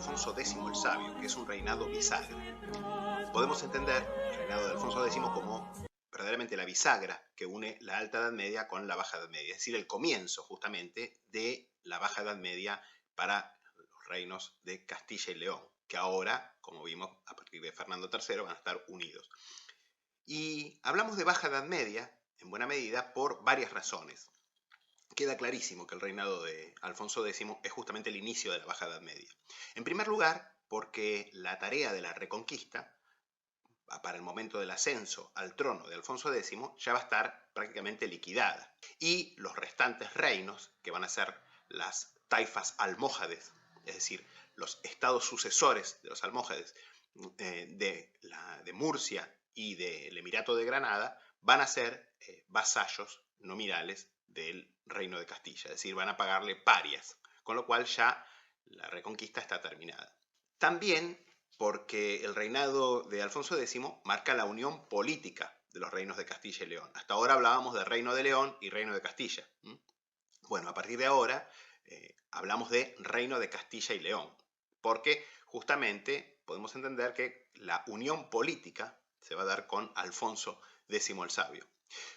Alfonso X el Sabio, que es un reinado bisagra. Podemos entender el reinado de Alfonso X como verdaderamente la bisagra que une la Alta Edad Media con la Baja Edad Media, es decir, el comienzo justamente de la Baja Edad Media para los reinos de Castilla y León, que ahora, como vimos, a partir de Fernando III van a estar unidos. Y hablamos de Baja Edad Media, en buena medida, por varias razones. Queda clarísimo que el reinado de Alfonso X es justamente el inicio de la Baja Edad Media. En primer lugar, porque la tarea de la reconquista, para el momento del ascenso al trono de Alfonso X, ya va a estar prácticamente liquidada. Y los restantes reinos, que van a ser las taifas almohades, es decir, los estados sucesores de los almohades de Murcia y del Emirato de Granada, van a ser vasallos nominales del reino de Castilla, es decir, van a pagarle parias, con lo cual ya la reconquista está terminada. También porque el reinado de Alfonso X marca la unión política de los reinos de Castilla y León. Hasta ahora hablábamos de Reino de León y Reino de Castilla. Bueno, a partir de ahora hablamos de Reino de Castilla y León, porque justamente podemos entender que la unión política se va a dar con Alfonso X el Sabio.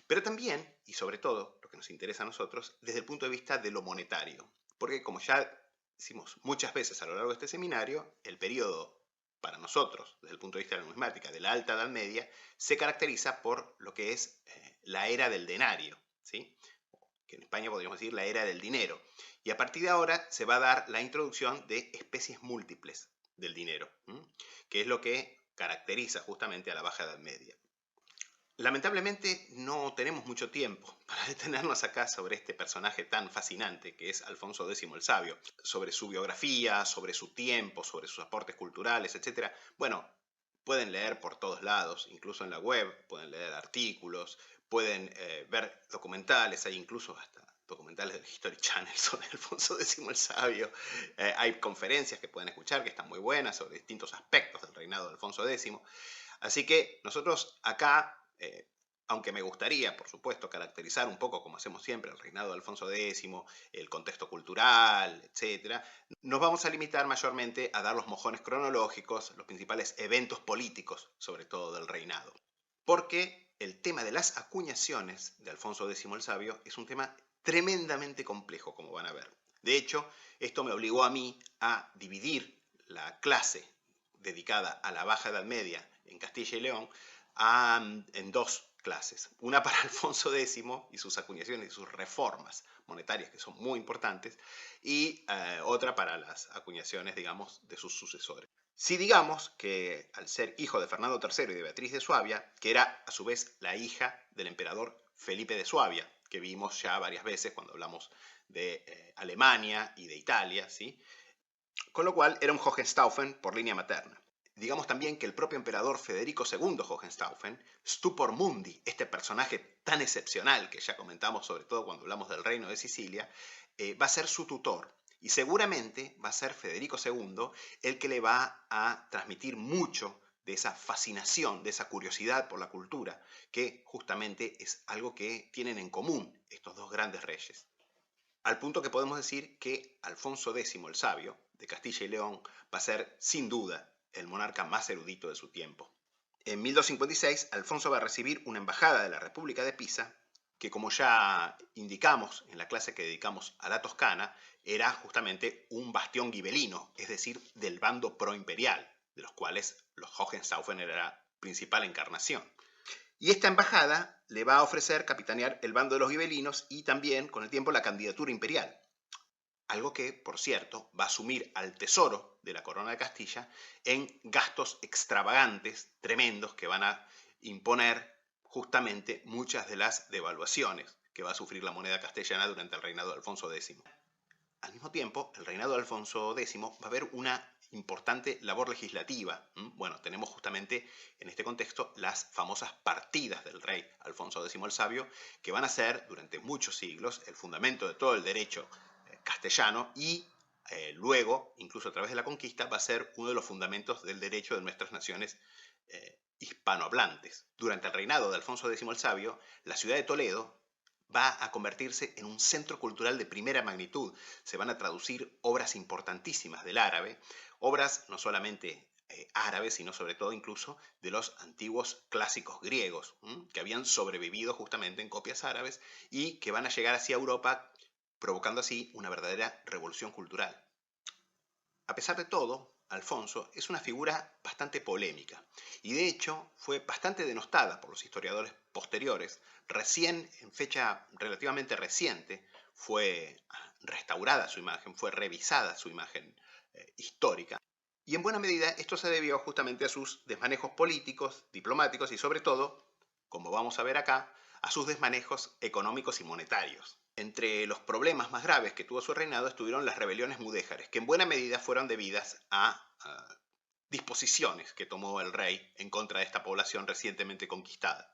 Pero también, y sobre todo, lo que nos interesa a nosotros, desde el punto de vista de lo monetario. Porque como ya decimos muchas veces a lo largo de este seminario, el periodo para nosotros, desde el punto de vista de la numismática, de la Alta Edad Media, se caracteriza por lo que es la era del denario, ¿sí? Que en España podríamos decir la era del dinero. Y a partir de ahora se va a dar la introducción de especies múltiples del dinero, que es lo que caracteriza justamente a la Baja Edad Media. Lamentablemente no tenemos mucho tiempo para detenernos acá sobre este personaje tan fascinante que es Alfonso X el Sabio, sobre su biografía, sobre su tiempo, sobre sus aportes culturales, etc. Bueno, pueden leer por todos lados, incluso en la web, pueden leer artículos, pueden ver documentales, hay incluso hasta documentales del History Channel sobre Alfonso X el Sabio, hay conferencias que pueden escuchar que están muy buenas sobre distintos aspectos del reinado de Alfonso X. Así que nosotros acá, aunque me gustaría, por supuesto, caracterizar un poco, como hacemos siempre, el reinado de Alfonso X, el contexto cultural, etc., nos vamos a limitar mayormente a dar los mojones cronológicos, los principales eventos políticos, sobre todo del reinado. Porque el tema de las acuñaciones de Alfonso X el Sabio es un tema tremendamente complejo, como van a ver. De hecho, esto me obligó a mí a dividir la clase dedicada a la Baja Edad Media en Castilla y León en dos clases. Una para Alfonso X y sus acuñaciones y sus reformas monetarias, que son muy importantes, y otra para las acuñaciones, digamos, de sus sucesores. Si digamos que al ser hijo de Fernando III y de Beatriz de Suabia, que era a su vez la hija del emperador Felipe de Suabia, que vimos ya varias veces cuando hablamos de Alemania y de Italia, ¿sí? Con lo cual era un Hohenstaufen por línea materna. Digamos también que el propio emperador Federico II Hohenstaufen, Stupor Mundi, este personaje tan excepcional que ya comentamos sobre todo cuando hablamos del reino de Sicilia, va a ser su tutor. Y seguramente va a ser Federico II el que le va a transmitir mucho de esa fascinación, de esa curiosidad por la cultura, que justamente es algo que tienen en común estos dos grandes reyes. Al punto que podemos decir que Alfonso X el Sabio, de Castilla y León, va a ser, sin duda, el monarca más erudito de su tiempo. En 1256, Alfonso va a recibir una embajada de la República de Pisa, que como ya indicamos en la clase que dedicamos a la Toscana, era justamente un bastión ghibellino, es decir, del bando proimperial, de los cuales los Hohenstaufen era la principal encarnación. Y esta embajada le va a ofrecer capitanear el bando de los ghibellinos y también, con el tiempo, la candidatura imperial. Algo que, por cierto, va a sumir al tesoro de la corona de Castilla en gastos extravagantes, tremendos, que van a imponer justamente muchas de las devaluaciones que va a sufrir la moneda castellana durante el reinado de Alfonso X. Al mismo tiempo, el reinado de Alfonso X va a haber una importante labor legislativa. Bueno, tenemos justamente en este contexto las famosas partidas del rey Alfonso X el Sabio, que van a ser durante muchos siglos el fundamento de todo el derecho castellano y luego, incluso a través de la conquista, va a ser uno de los fundamentos del derecho de nuestras naciones hispanohablantes. Durante el reinado de Alfonso X el Sabio, la ciudad de Toledo va a convertirse en un centro cultural de primera magnitud. Se van a traducir obras importantísimas del árabe, obras no solamente árabes, sino sobre todo incluso de los antiguos clásicos griegos, que habían sobrevivido justamente en copias árabes y que van a llegar hacia Europa, provocando así una verdadera revolución cultural. A pesar de todo, Alfonso es una figura bastante polémica y de hecho fue bastante denostada por los historiadores posteriores. Recién, en fecha relativamente reciente, fue restaurada su imagen, fue revisada su imagen histórica. Y en buena medida esto se debió justamente a sus desmanejos políticos, diplomáticos y sobre todo, como vamos a ver acá, a sus desmanejos económicos y monetarios. Entre los problemas más graves que tuvo su reinado estuvieron las rebeliones mudéjares, que en buena medida fueron debidas a disposiciones que tomó el rey en contra de esta población recientemente conquistada.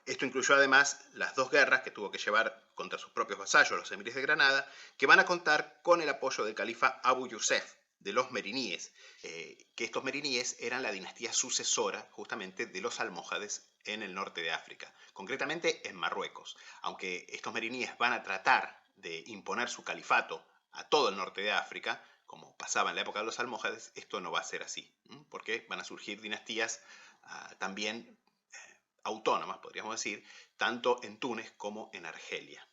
Esto incluyó además las dos guerras que tuvo que llevar contra sus propios vasallos, los emires de Granada, que van a contar con el apoyo del califa Abu Yusef, de los meriníes, que estos meriníes eran la dinastía sucesora justamente de los almohades en el norte de África, concretamente en Marruecos. Aunque estos meriníes van a tratar de imponer su califato a todo el norte de África, como pasaba en la época de los almohades, esto no va a ser así, porque van a surgir dinastías también autónomas, podríamos decir, tanto en Túnez como en Argelia.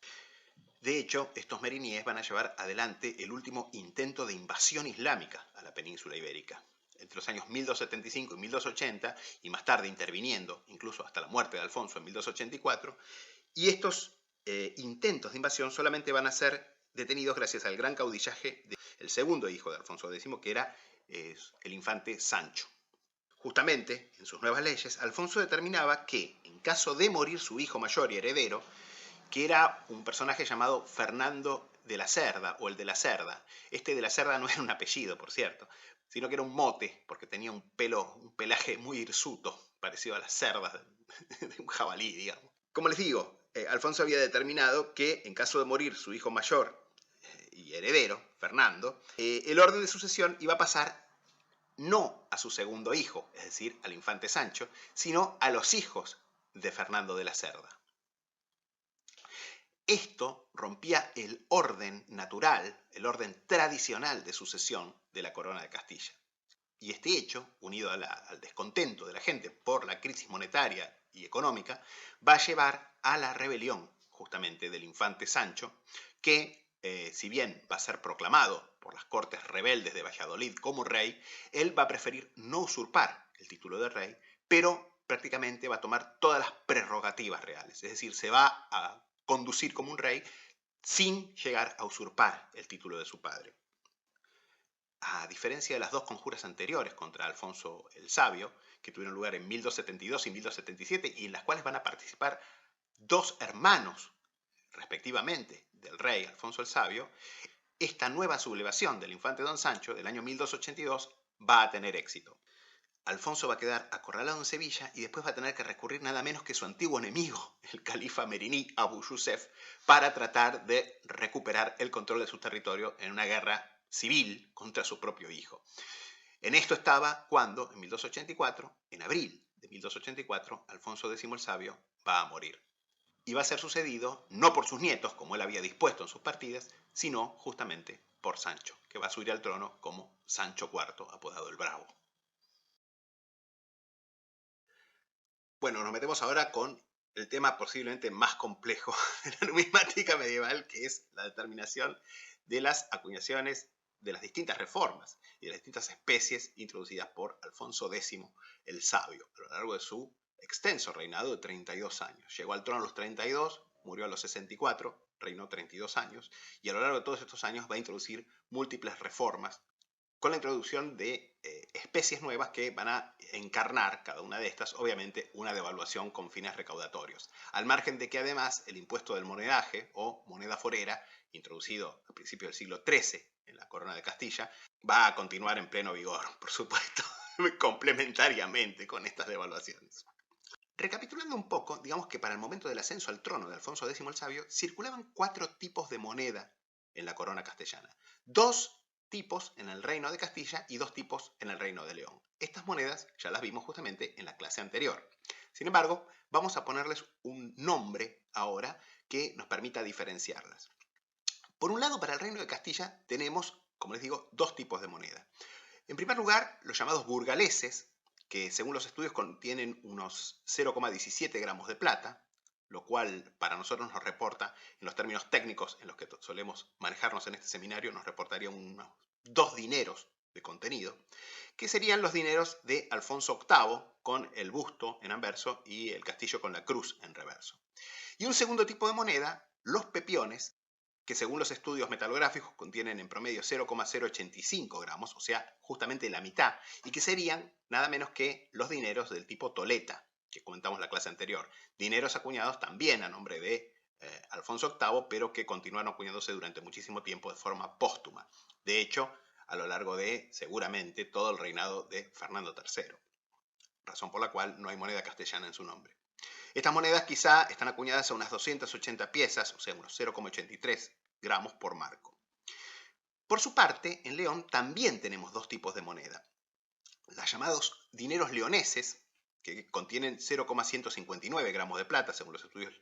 De hecho, estos meriníes van a llevar adelante el último intento de invasión islámica a la península ibérica. Entre los años 1275 y 1280, y más tarde interviniendo incluso hasta la muerte de Alfonso en 1284, y estos intentos de invasión solamente van a ser detenidos gracias al gran caudillaje del segundo hijo de Alfonso X, que era el infante Sancho. Justamente, en sus nuevas leyes, Alfonso determinaba que, en caso de morir su hijo mayor y heredero, que era un personaje llamado Fernando de la Cerda, o el de la Cerda. Este de la Cerda no era un apellido, por cierto, sino que era un mote, porque tenía un pelaje muy hirsuto, parecido a las cerdas de un jabalí, digamos. Como les digo, Alfonso había determinado que, en caso de morir su hijo mayor y heredero, Fernando, el orden de sucesión iba a pasar no a su segundo hijo, es decir, al infante Sancho, sino a los hijos de Fernando de la Cerda. Esto rompía el orden natural, el orden tradicional de sucesión de la corona de Castilla. Y este hecho, unido al descontento de la gente por la crisis monetaria y económica, va a llevar a la rebelión justamente del infante Sancho, que si bien va a ser proclamado por las cortes rebeldes de Valladolid como rey, él va a preferir no usurpar el título de rey, pero prácticamente va a tomar todas las prerrogativas reales, es decir, se va a conducir como un rey sin llegar a usurpar el título de su padre. A diferencia de las dos conjuras anteriores contra Alfonso el Sabio, que tuvieron lugar en 1272 y 1277, y en las cuales van a participar dos hermanos, respectivamente, del rey Alfonso el Sabio, esta nueva sublevación del infante Don Sancho del año 1282 va a tener éxito. Alfonso va a quedar acorralado en Sevilla y después va a tener que recurrir nada menos que su antiguo enemigo, el califa meriní Abu Yusef, para tratar de recuperar el control de su territorio en una guerra civil contra su propio hijo. En esto estaba cuando, en 1284, en abril de 1284, Alfonso X el Sabio va a morir. Y va a ser sucedido no por sus nietos, como él había dispuesto en sus partidas, sino justamente por Sancho, que va a subir al trono como Sancho IV, apodado el Bravo. Bueno, nos metemos ahora con el tema posiblemente más complejo de la numismática medieval, que es la determinación de las acuñaciones de las distintas reformas y de las distintas especies introducidas por Alfonso X el Sabio a lo largo de su extenso reinado de 32 años. Llegó al trono a los 32, murió a los 64, reinó 32 años, y a lo largo de todos estos años va a introducir múltiples reformas con la introducción de especies nuevas que van a encarnar, cada una de estas, obviamente, una devaluación con fines recaudatorios. Al margen de que además el impuesto del monedaje o moneda forera, introducido a principios del siglo XIII en la corona de Castilla, va a continuar en pleno vigor, por supuesto, complementariamente con estas devaluaciones. Recapitulando un poco, digamos que para el momento del ascenso al trono de Alfonso X el Sabio, circulaban 4 tipos de moneda en la corona castellana. 2 tipos en el reino de Castilla y 2 tipos en el reino de León. Estas monedas ya las vimos justamente en la clase anterior. Sin embargo, vamos a ponerles un nombre ahora que nos permita diferenciarlas. Por un lado, para el Reino de Castilla tenemos, como les digo, dos tipos de moneda. En primer lugar, los llamados burgaleses, que según los estudios contienen unos 0,17 gramos de plata, lo cual para nosotros nos reporta, en los términos técnicos en los que solemos manejarnos en este seminario, nos reportaría unos 2 dineros de contenido, que serían los dineros de Alfonso VIII con el busto en anverso y el castillo con la cruz en reverso. Y un segundo tipo de moneda, los pepiones, que según los estudios metalográficos contienen en promedio 0,085 gramos, o sea, justamente la mitad, y que serían nada menos que los dineros del tipo toleta, que comentamos en la clase anterior. Dineros acuñados también a nombre de Alfonso VIII, pero que continuaron acuñándose durante muchísimo tiempo de forma póstuma. De hecho, a lo largo de, seguramente, todo el reinado de Fernando III, razón por la cual no hay moneda castellana en su nombre. Estas monedas quizá están acuñadas a unas 280 piezas, o sea, unos 0,83 gramos por marco. Por su parte, en León también tenemos dos tipos de moneda. Las llamados dineros leoneses, que contienen 0,159 gramos de plata, según los estudios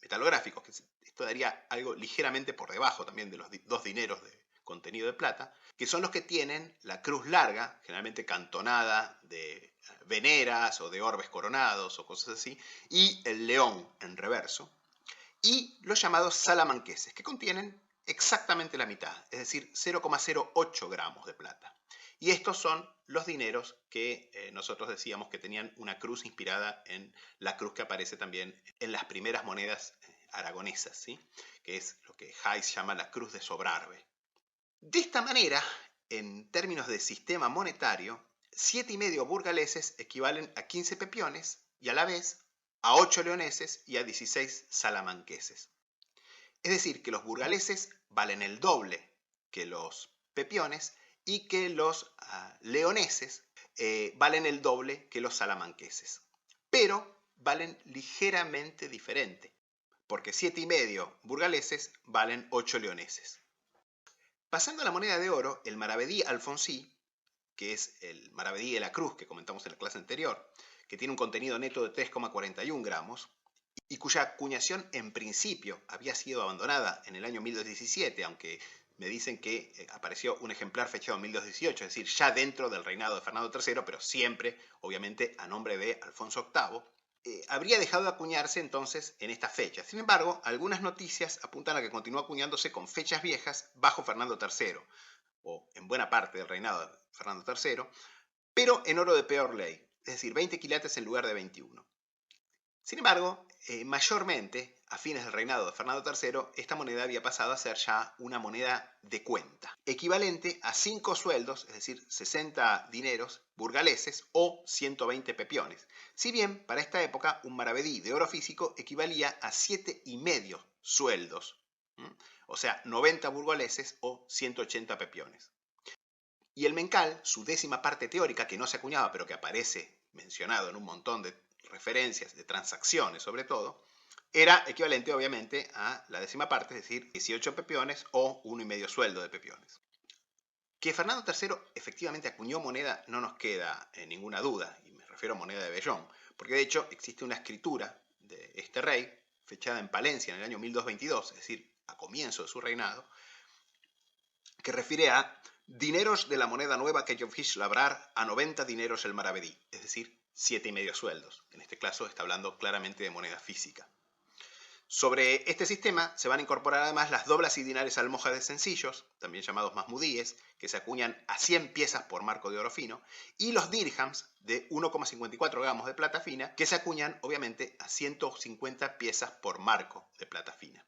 metalográficos, que esto daría algo ligeramente por debajo también de los 2 dineros de contenido de plata, que son los que tienen la cruz larga, generalmente cantonada de veneras o de orbes coronados o cosas así, y el león en reverso, y los llamados salamanqueses, que contienen exactamente la mitad, es decir, 0,08 gramos de plata. Y estos son los dineros que nosotros decíamos que tenían una cruz inspirada en la cruz que aparece también en las primeras monedas aragonesas, ¿sí? Que es lo que Hayes llama la cruz de Sobrarbe. De esta manera, en términos de sistema monetario, 7,5 burgaleses equivalen a 15 pepiones y a la vez a 8 leoneses y a 16 salamanqueses. Es decir, que los burgaleses valen el doble que los pepiones y que los leoneses valen el doble que los salamanqueses. Pero valen ligeramente diferente, porque 7,5 burgaleses valen 8 leoneses. Pasando a la moneda de oro, el maravedí alfonsí, que es el maravedí de la cruz que comentamos en la clase anterior, que tiene un contenido neto de 3,41 gramos, y cuya acuñación en principio había sido abandonada en el año 1217, aunque me dicen que apareció un ejemplar fechado en 1218, es decir, ya dentro del reinado de Fernando III, pero siempre, obviamente, a nombre de Alfonso VIII, habría dejado de acuñarse entonces en esta fecha. Sin embargo, algunas noticias apuntan a que continuó acuñándose con fechas viejas bajo Fernando III, o en buena parte del reinado de Fernando III, pero en oro de peor ley, es decir, 20 quilates en lugar de 21. Sin embargo, mayormente, a fines del reinado de Fernando III, esta moneda había pasado a ser ya una moneda de cuenta, equivalente a 5 sueldos, es decir, 60 dineros burgaleses o 120 pepiones. Si bien, para esta época, un maravedí de oro físico equivalía a 7,5 sueldos, o sea, 90 burgaleses o 180 pepiones. Y el mencal, su décima parte teórica, que no se acuñaba, pero que aparece mencionado en un montón de referencias, de transacciones sobre todo, era equivalente obviamente a la décima parte, es decir, 18 pepiones o 1,5 sueldo de pepiones. Que Fernando III efectivamente acuñó moneda no nos queda ninguna duda, y me refiero a moneda de vellón, porque de hecho existe una escritura de este rey, fechada en Palencia en el año 1222, es decir, a comienzo de su reinado, que refiere a dineros de la moneda nueva que yo fiz labrar a 90 dineros el maravedí, es decir, 7,5 sueldos. En este caso está hablando claramente de moneda física. Sobre este sistema se van a incorporar además las doblas y dinares almohades sencillos, también llamados masmudíes, que se acuñan a 100 piezas por marco de oro fino, y los dirhams de 1,54 gramos de plata fina, que se acuñan obviamente a 150 piezas por marco de plata fina.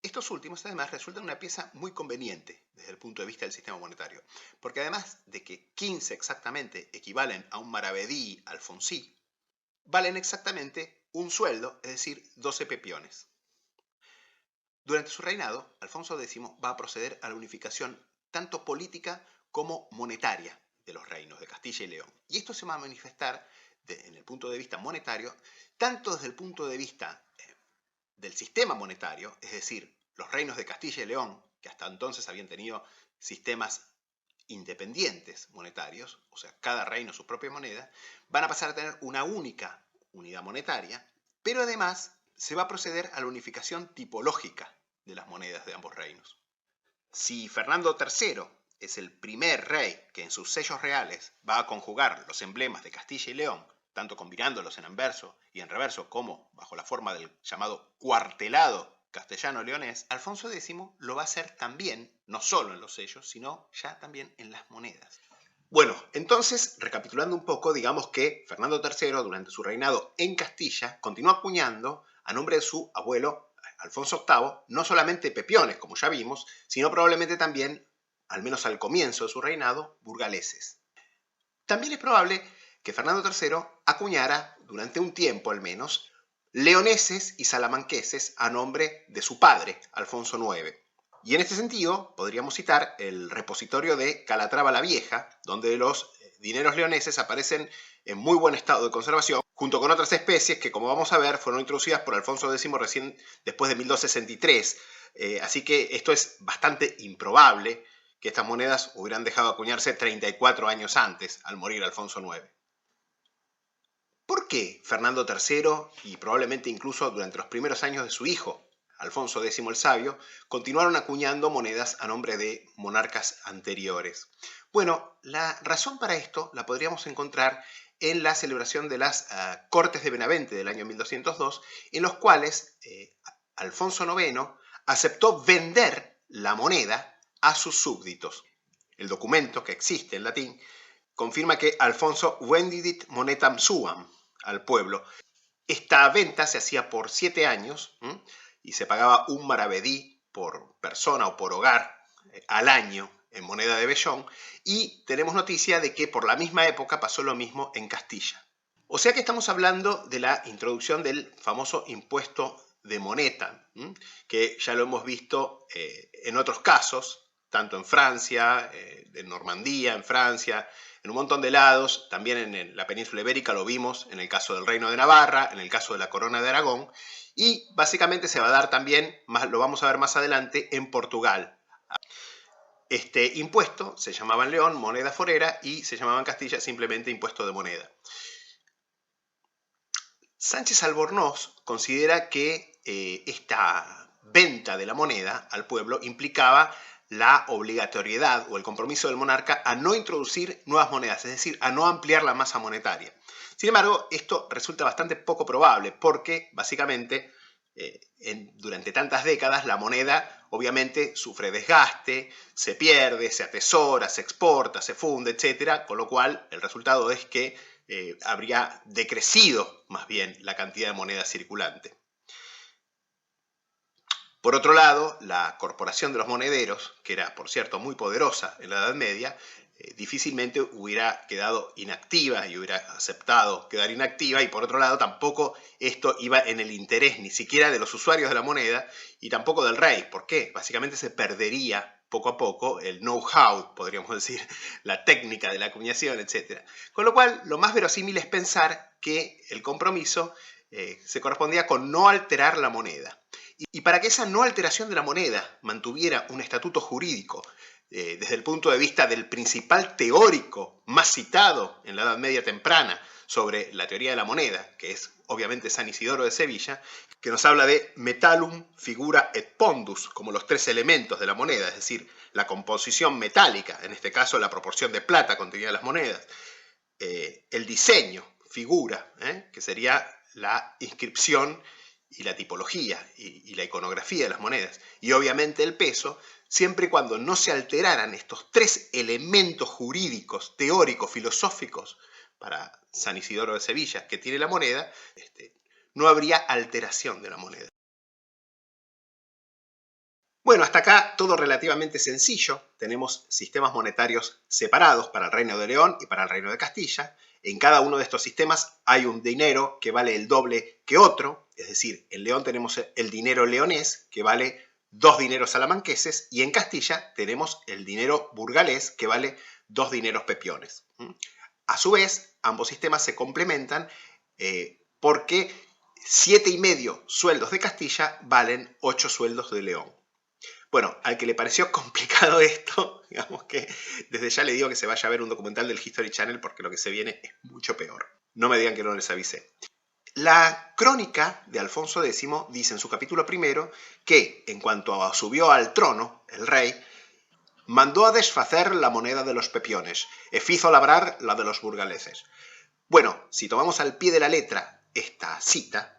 Estos últimos además resultan una pieza muy conveniente desde el punto de vista del sistema monetario, porque además de que 15 exactamente equivalen a un maravedí alfonsí, valen exactamente un sueldo, es decir, 12 pepiones. Durante su reinado, Alfonso X va a proceder a la unificación tanto política como monetaria de los reinos de Castilla y León. Y esto se va a manifestar en el punto de vista monetario, tanto desde el punto de vista del sistema monetario, es decir, los reinos de Castilla y León, que hasta entonces habían tenido sistemas independientes monetarios, o sea, cada reino su propia moneda, van a pasar a tener una única unidad monetaria, pero además se va a proceder a la unificación tipológica de las monedas de ambos reinos. Si Fernando III es el primer rey que en sus sellos reales va a conjugar los emblemas de Castilla y León, tanto combinándolos en anverso y en reverso como bajo la forma del llamado cuartelado castellano-leonés, Alfonso X lo va a hacer también, no solo en los sellos, sino ya también en las monedas. Bueno, entonces, recapitulando un poco, digamos que Fernando III, durante su reinado en Castilla, continuó acuñando a nombre de su abuelo Alfonso VIII, no solamente pepiones, como ya vimos, sino probablemente también, al menos al comienzo de su reinado, burgaleses. También es probable que Fernando III acuñara, durante un tiempo al menos, leoneses y salamanqueses a nombre de su padre, Alfonso IX. Y en este sentido, podríamos citar el repositorio de Calatrava la Vieja, donde los dineros leoneses aparecen en muy buen estado de conservación, junto con otras especies que, como vamos a ver, fueron introducidas por Alfonso X recién después de 1263. Así que esto es bastante improbable que estas monedas hubieran dejado de acuñarse 34 años antes, al morir Alfonso IX. ¿Por qué Fernando III, y probablemente incluso durante los primeros años de su hijo, Alfonso X el Sabio, continuaron acuñando monedas a nombre de monarcas anteriores? Bueno, la razón para esto la podríamos encontrar en la celebración de las Cortes de Benavente del año 1202, en los cuales Alfonso IX aceptó vender la moneda a sus súbditos. El documento, que existe en latín, confirma que Alfonso vendidit monetam suam al pueblo. Esta venta se hacía por 7 años y se pagaba un maravedí por persona o por hogar al año en moneda de vellón, y tenemos noticia de que por la misma época pasó lo mismo en Castilla. O sea que estamos hablando de la introducción del famoso impuesto de moneta, que ya lo hemos visto en otros casos, tanto en Francia, en Normandía, en Francia, en un montón de lados, también en la península ibérica lo vimos en el caso del Reino de Navarra, en el caso de la Corona de Aragón, y básicamente se va a dar también, lo vamos a ver más adelante, en Portugal. Este impuesto se llamaba en León moneda forera y se llamaba en Castilla simplemente impuesto de moneda. Sánchez Albornoz considera que esta venta de la moneda al pueblo implicaba la obligatoriedad o el compromiso del monarca a no introducir nuevas monedas, es decir, a no ampliar la masa monetaria. Sin embargo, esto resulta bastante poco probable porque, básicamente, durante tantas décadas la moneda obviamente sufre desgaste, se pierde, se atesora, se exporta, se funde, etc. Con lo cual, el resultado es que habría decrecido más bien la cantidad de moneda circulante. Por otro lado, la Corporación de los Monederos, que era, por cierto, muy poderosa en la Edad Media, difícilmente hubiera quedado inactiva y hubiera aceptado quedar inactiva, y por otro lado tampoco esto iba en el interés ni siquiera de los usuarios de la moneda y tampoco del rey. ¿Por qué? Básicamente se perdería poco a poco el know-how, podríamos decir, la técnica de la acuñación, etc. Con lo cual, lo más verosímil es pensar que el compromiso se correspondía con no alterar la moneda. Y para que esa no alteración de la moneda mantuviera un estatuto jurídico desde el punto de vista del principal teórico más citado en la Edad Media temprana sobre la teoría de la moneda, que es obviamente San Isidoro de Sevilla, que nos habla de metallum, figura et pondus, como los 3 elementos de la moneda, es decir, la composición metálica, en este caso la proporción de plata contenida en las monedas, el diseño, figura, que sería la inscripción y la tipología y la iconografía de las monedas, y obviamente el peso, siempre y cuando no se alteraran estos 3 elementos jurídicos, teóricos, filosóficos para San Isidoro de Sevilla que tiene la moneda, no habría alteración de la moneda. Bueno, hasta acá todo relativamente sencillo. Tenemos sistemas monetarios separados para el Reino de León y para el Reino de Castilla. En cada uno de estos sistemas hay un dinero que vale el doble que otro. Es decir, en León tenemos el dinero leonés, que vale 2 dineros salamanqueses, y en Castilla tenemos el dinero burgalés, que vale 2 dineros pepiones. A su vez, ambos sistemas se complementan porque 7,5 sueldos de Castilla valen 8 sueldos de León. Bueno, al que le pareció complicado esto, digamos que que desde ya le digo que se vaya a ver un documental del History Channel porque lo que se viene es mucho peor. No me digan que no les avisé. La crónica de Alfonso X dice en su capítulo primero que, en cuanto subió al trono, el rey, mandó a desfacer la moneda de los pepiones e fizo labrar la de los burgaleses. Bueno, si tomamos al pie de la letra esta cita,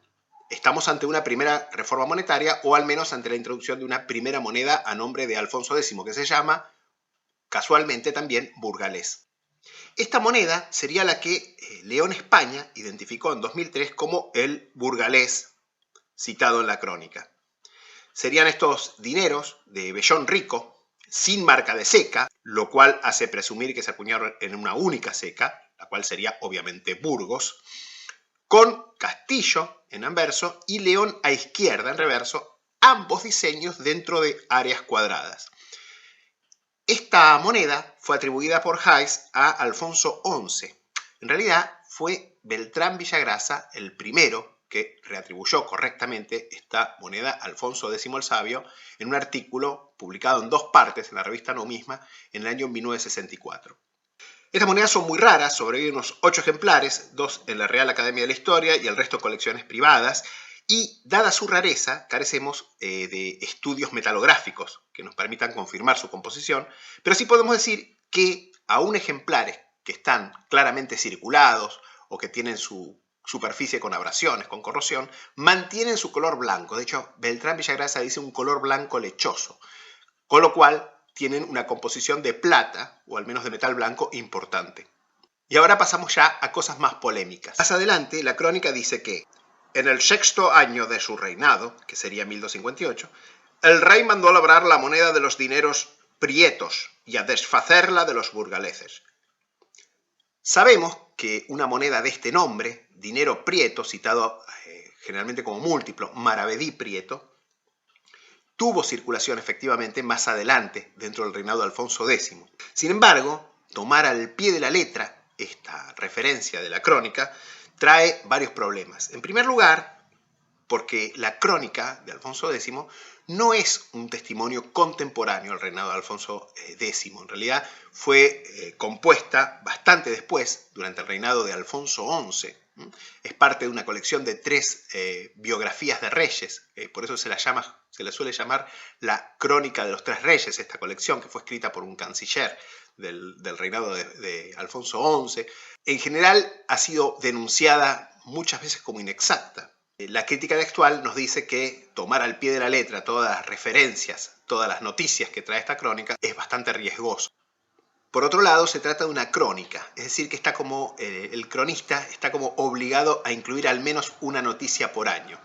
estamos ante una primera reforma monetaria o al menos ante la introducción de una primera moneda a nombre de Alfonso X, que se llama, casualmente también, burgalés. Esta moneda sería la que León España identificó en 2003 como el burgalés citado en la crónica. Serían estos dineros de vellón rico, sin marca de ceca, lo cual hace presumir que se acuñaron en una única ceca, la cual sería obviamente Burgos, con castillo en anverso y león a izquierda en reverso, ambos diseños dentro de áreas cuadradas. Esta moneda fue atribuida por Hayes a Alfonso XI. En realidad fue Beltrán Villagrasa el primero que reatribuyó correctamente esta moneda a Alfonso X el Sabio en un artículo publicado en 2 partes en la revista Numisma en el año 1964. Estas monedas son muy raras, sobreviven unos 8 ejemplares, 2 en la Real Academia de la Historia y el resto colecciones privadas. Y, dada su rareza, carecemos de estudios metalográficos que nos permitan confirmar su composición, pero sí podemos decir que aún ejemplares que están claramente circulados o que tienen su superficie con abrasiones, con corrosión, mantienen su color blanco. De hecho, Beltrán Villagrasa dice un color blanco lechoso, con lo cual tienen una composición de plata, o al menos de metal blanco, importante. Y ahora pasamos ya a cosas más polémicas. Más adelante, la crónica dice que en el 6º año de su reinado, que sería 1258, el rey mandó a labrar la moneda de los dineros prietos y a desfacerla de los burgaleses. Sabemos que una moneda de este nombre, dinero prieto, citado generalmente como múltiplo, maravedí prieto, tuvo circulación efectivamente más adelante dentro del reinado de Alfonso X. Sin embargo, tomar al pie de la letra esta referencia de la crónica trae varios problemas. En primer lugar, porque la crónica de Alfonso X no es un testimonio contemporáneo al reinado de Alfonso X. En realidad fue compuesta bastante después, durante el reinado de Alfonso XI. Es parte de una colección de 3 biografías de reyes, por eso se le suele llamar la Crónica de los 3 Reyes, esta colección que fue escrita por un canciller del reinado de Alfonso XI. En general ha sido denunciada muchas veces como inexacta. La crítica textual nos dice que tomar al pie de la letra todas las referencias, todas las noticias que trae esta crónica es bastante riesgoso. Por otro lado, se trata de una crónica, es decir, que está como el cronista está como obligado a incluir al menos una noticia por año.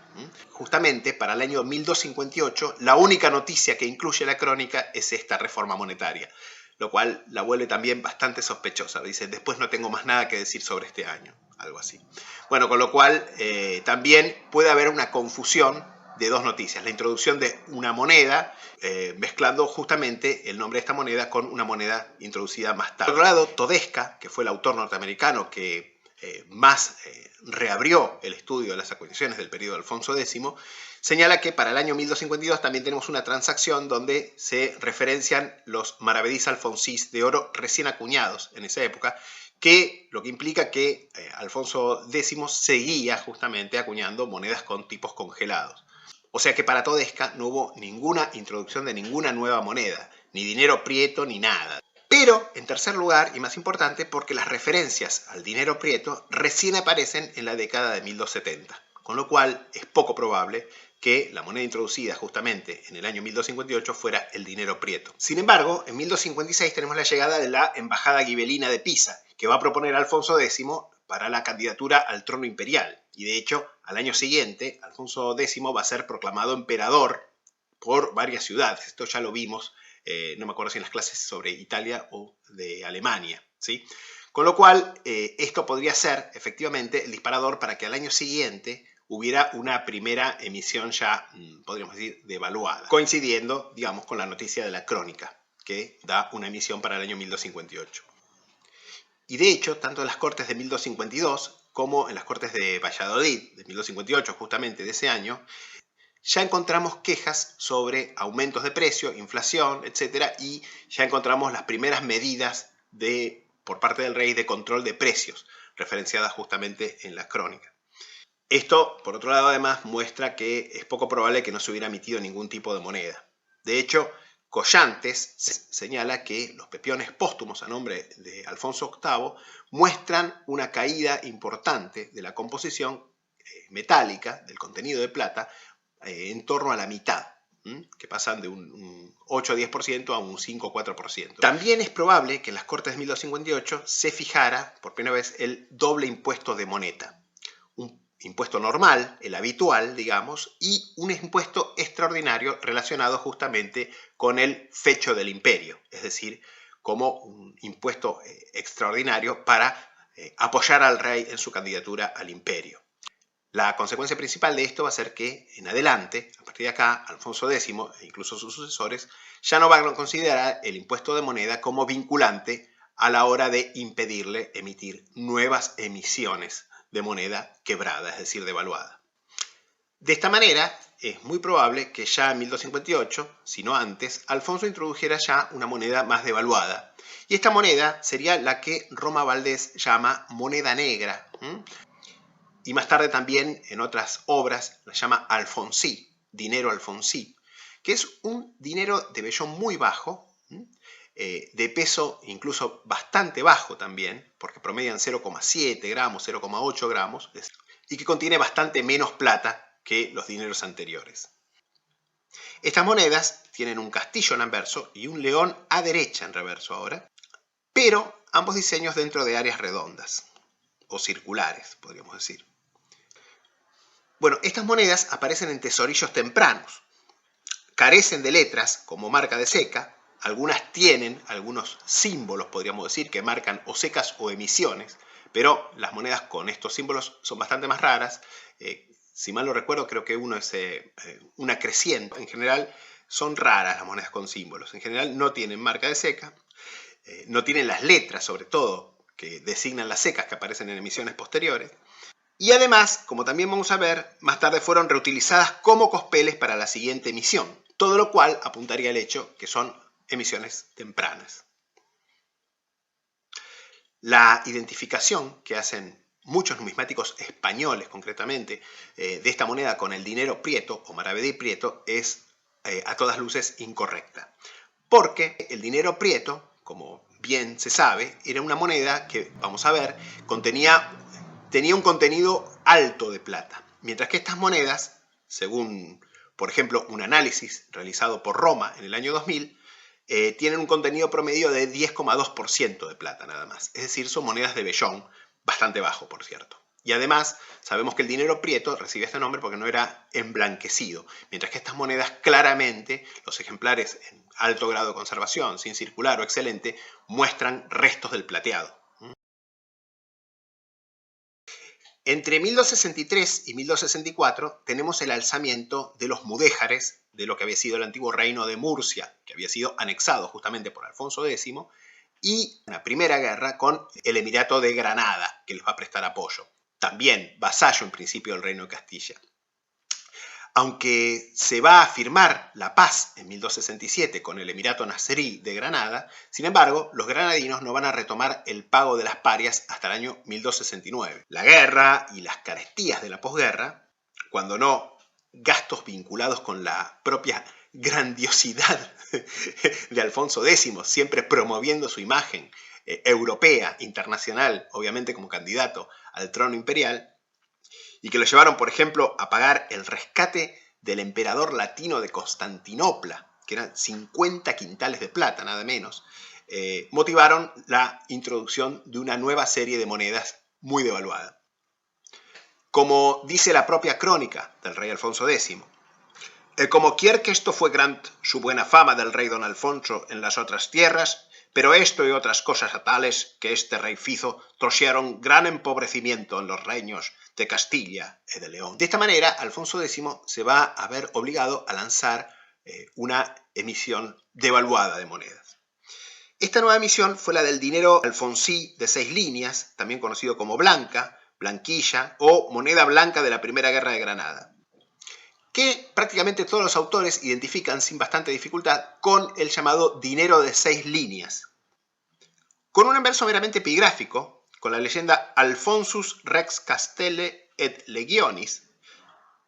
Justamente para el año 1258, la única noticia que incluye la crónica es esta reforma monetaria, lo cual la vuelve también bastante sospechosa. Dice, después no tengo más nada que decir sobre este año, algo así. Bueno, con lo cual también puede haber una confusión de 2 noticias. La introducción de una moneda, mezclando justamente el nombre de esta moneda con una moneda introducida más tarde. Por otro lado, Todesca, que fue el autor norteamericano que más reabrió el estudio de las acuñaciones del periodo de Alfonso X, señala que para el año 1252 también tenemos una transacción donde se referencian los maravedís alfonsís de oro recién acuñados en esa época, lo que implica que Alfonso X seguía justamente acuñando monedas con tipos congelados. O sea que para Todesca no hubo ninguna introducción de ninguna nueva moneda, ni dinero prieto ni nada. Pero, en tercer lugar, y más importante, porque las referencias al dinero prieto recién aparecen en la década de 1270, con lo cual es poco probable que la moneda introducida justamente en el año 1258 fuera el dinero prieto. Sin embargo, en 1256 tenemos la llegada de la embajada gibelina de Pisa, que va a proponer a Alfonso X para la candidatura al trono imperial. Y de hecho, al año siguiente, Alfonso X va a ser proclamado emperador por varias ciudades. Esto ya lo vimos, no me acuerdo si en las clases sobre Italia o de Alemania, ¿sí? Con lo cual, esto podría ser efectivamente el disparador para que al año siguiente hubiera una primera emisión ya, podríamos decir, devaluada, coincidiendo, digamos, con la noticia de la crónica, que da una emisión para el año 1258. Y de hecho, tanto en las Cortes de 1252 como en las Cortes de Valladolid de 1258, justamente de ese año, ya encontramos quejas sobre aumentos de precio, inflación, etc. Y ya encontramos las primeras medidas por parte del rey de control de precios, referenciadas justamente en la crónica. Esto, por otro lado, además muestra que es poco probable que no se hubiera emitido ningún tipo de moneda. De hecho, Collantes señala que los pepiones póstumos a nombre de Alfonso VIII muestran una caída importante de la composición metálica, del contenido de plata, en torno a la mitad, que pasan de un 8 o 10% a un 5 o 4%. También es probable que en las Cortes de 1258 se fijara por primera vez el doble impuesto de moneta. Un impuesto normal, el habitual, digamos, y un impuesto extraordinario relacionado justamente con el fecho del imperio, es decir, como un impuesto extraordinario para apoyar al rey en su candidatura al imperio. La consecuencia principal de esto va a ser que en adelante, a partir de acá, Alfonso X e incluso sus sucesores ya no van a considerar el impuesto de moneda como vinculante a la hora de impedirle emitir nuevas emisiones de moneda quebrada, es decir, devaluada. De esta manera, es muy probable que ya en 1258, si no antes, Alfonso introdujera ya una moneda más devaluada. Y esta moneda sería la que Roma Valdés llama moneda negra. Y más tarde también en otras obras la llama alfonsí, dinero alfonsí, que es un dinero de vellón muy bajo, de peso incluso bastante bajo también, porque promedian 0,7 gramos, 0,8 gramos, y que contiene bastante menos plata que los dineros anteriores. Estas monedas tienen un castillo en anverso y un león a derecha en reverso ahora, pero ambos diseños dentro de áreas redondas, o circulares, podríamos decir. Bueno, estas monedas aparecen en tesorillos tempranos, carecen de letras como marca de seca, algunas tienen algunos símbolos, podríamos decir, que marcan o secas o emisiones, pero las monedas con estos símbolos son bastante más raras. Si mal no recuerdo, creo que uno es una creciente. En general son raras las monedas con símbolos. En general no tienen marca de seca, no tienen las letras, sobre todo, que designan las secas que aparecen en emisiones posteriores. Y además, como también vamos a ver, más tarde fueron reutilizadas como cospeles para la siguiente emisión, todo lo cual apuntaría al hecho que son emisiones tempranas. La identificación que hacen muchos numismáticos españoles, concretamente, de esta moneda con el dinero prieto o maravedí prieto es a todas luces incorrecta. Porque el dinero prieto, como bien se sabe, era una moneda que, vamos a ver, tenía un contenido alto de plata, mientras que estas monedas, según, por ejemplo, un análisis realizado por Roma en el año 2000, tienen un contenido promedio de 10,2% de plata nada más. Es decir, son monedas de vellón, bastante bajo, por cierto. Y además, sabemos que el dinero prieto recibe este nombre porque no era emblanquecido, mientras que estas monedas claramente, los ejemplares en alto grado de conservación, sin circular o excelente, muestran restos del plateado. Entre 1263 y 1264 tenemos el alzamiento de los mudéjares de lo que había sido el antiguo reino de Murcia, que había sido anexado justamente por Alfonso X, y una primera guerra con el Emirato de Granada, que les va a prestar apoyo. También vasallo en principio del reino de Castilla. Aunque se va a firmar la paz en 1267 con el Emirato Nazarí de Granada, sin embargo, los granadinos no van a retomar el pago de las parias hasta el año 1269. La guerra y las carestías de la posguerra, cuando no gastos vinculados con la propia grandiosidad de Alfonso X, siempre promoviendo su imagen europea, internacional, obviamente como candidato al trono imperial, y que lo llevaron, por ejemplo, a pagar el rescate del emperador latino de Constantinopla, que eran 50 quintales de plata, nada menos, motivaron la introducción de una nueva serie de monedas muy devaluada. Como dice la propia crónica del rey Alfonso X, como quier que esto fue gran su buena fama del rey don Alfonso en las otras tierras, pero esto y otras cosas a tales que este rey fizo trouxeron gran empobrecimiento en los reinos de Castilla y de León. De esta manera, Alfonso X se va a ver obligado a lanzar una emisión devaluada de monedas. Esta nueva emisión fue la del dinero alfonsí de 6 líneas, también conocido como blanca, blanquilla o moneda blanca de la Primera Guerra de Granada. que prácticamente todos los autores identifican sin bastante dificultad con el llamado dinero de 6 líneas, con un anverso meramente epigráfico, con la leyenda Alfonsus Rex Castelle et Legionis,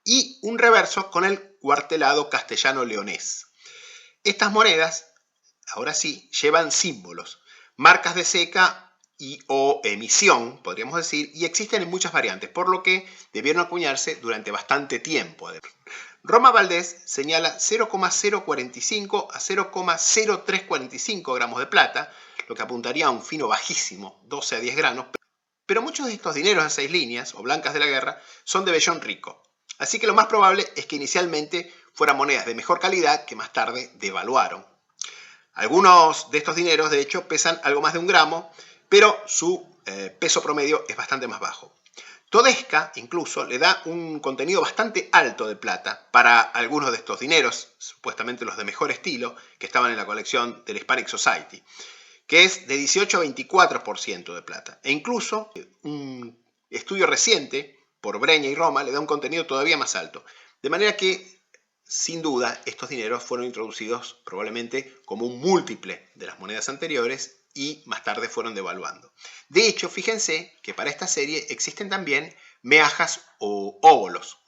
y un reverso con el cuartelado castellano-leonés. Estas monedas, ahora sí, llevan símbolos, marcas de seca y o emisión, podríamos decir, y existen en muchas variantes, por lo que debieron acuñarse durante bastante tiempo. Roma Valdés señala 0,045 a 0,0345 gramos de plata, lo que apuntaría a un fino bajísimo, 12 a 10 granos, pero muchos de estos dineros en 6 líneas, o blancas de la guerra, son de vellón rico. Así que lo más probable es que inicialmente fueran monedas de mejor calidad que más tarde devaluaron. Algunos de estos dineros, de hecho, pesan algo más de 1 gramo, pero su peso promedio es bastante más bajo. Todesca, incluso, le da un contenido bastante alto de plata para algunos de estos dineros, supuestamente los de mejor estilo, que estaban en la colección del Hispanic Society, que es de 18 a 24% de plata. E incluso un estudio reciente por Breña y Roma le da un contenido todavía más alto. De manera que, sin duda, estos dineros fueron introducidos probablemente como un múltiple de las monedas anteriores y más tarde fueron devaluando. De hecho, fíjense que para esta serie existen también meajas o óbolos,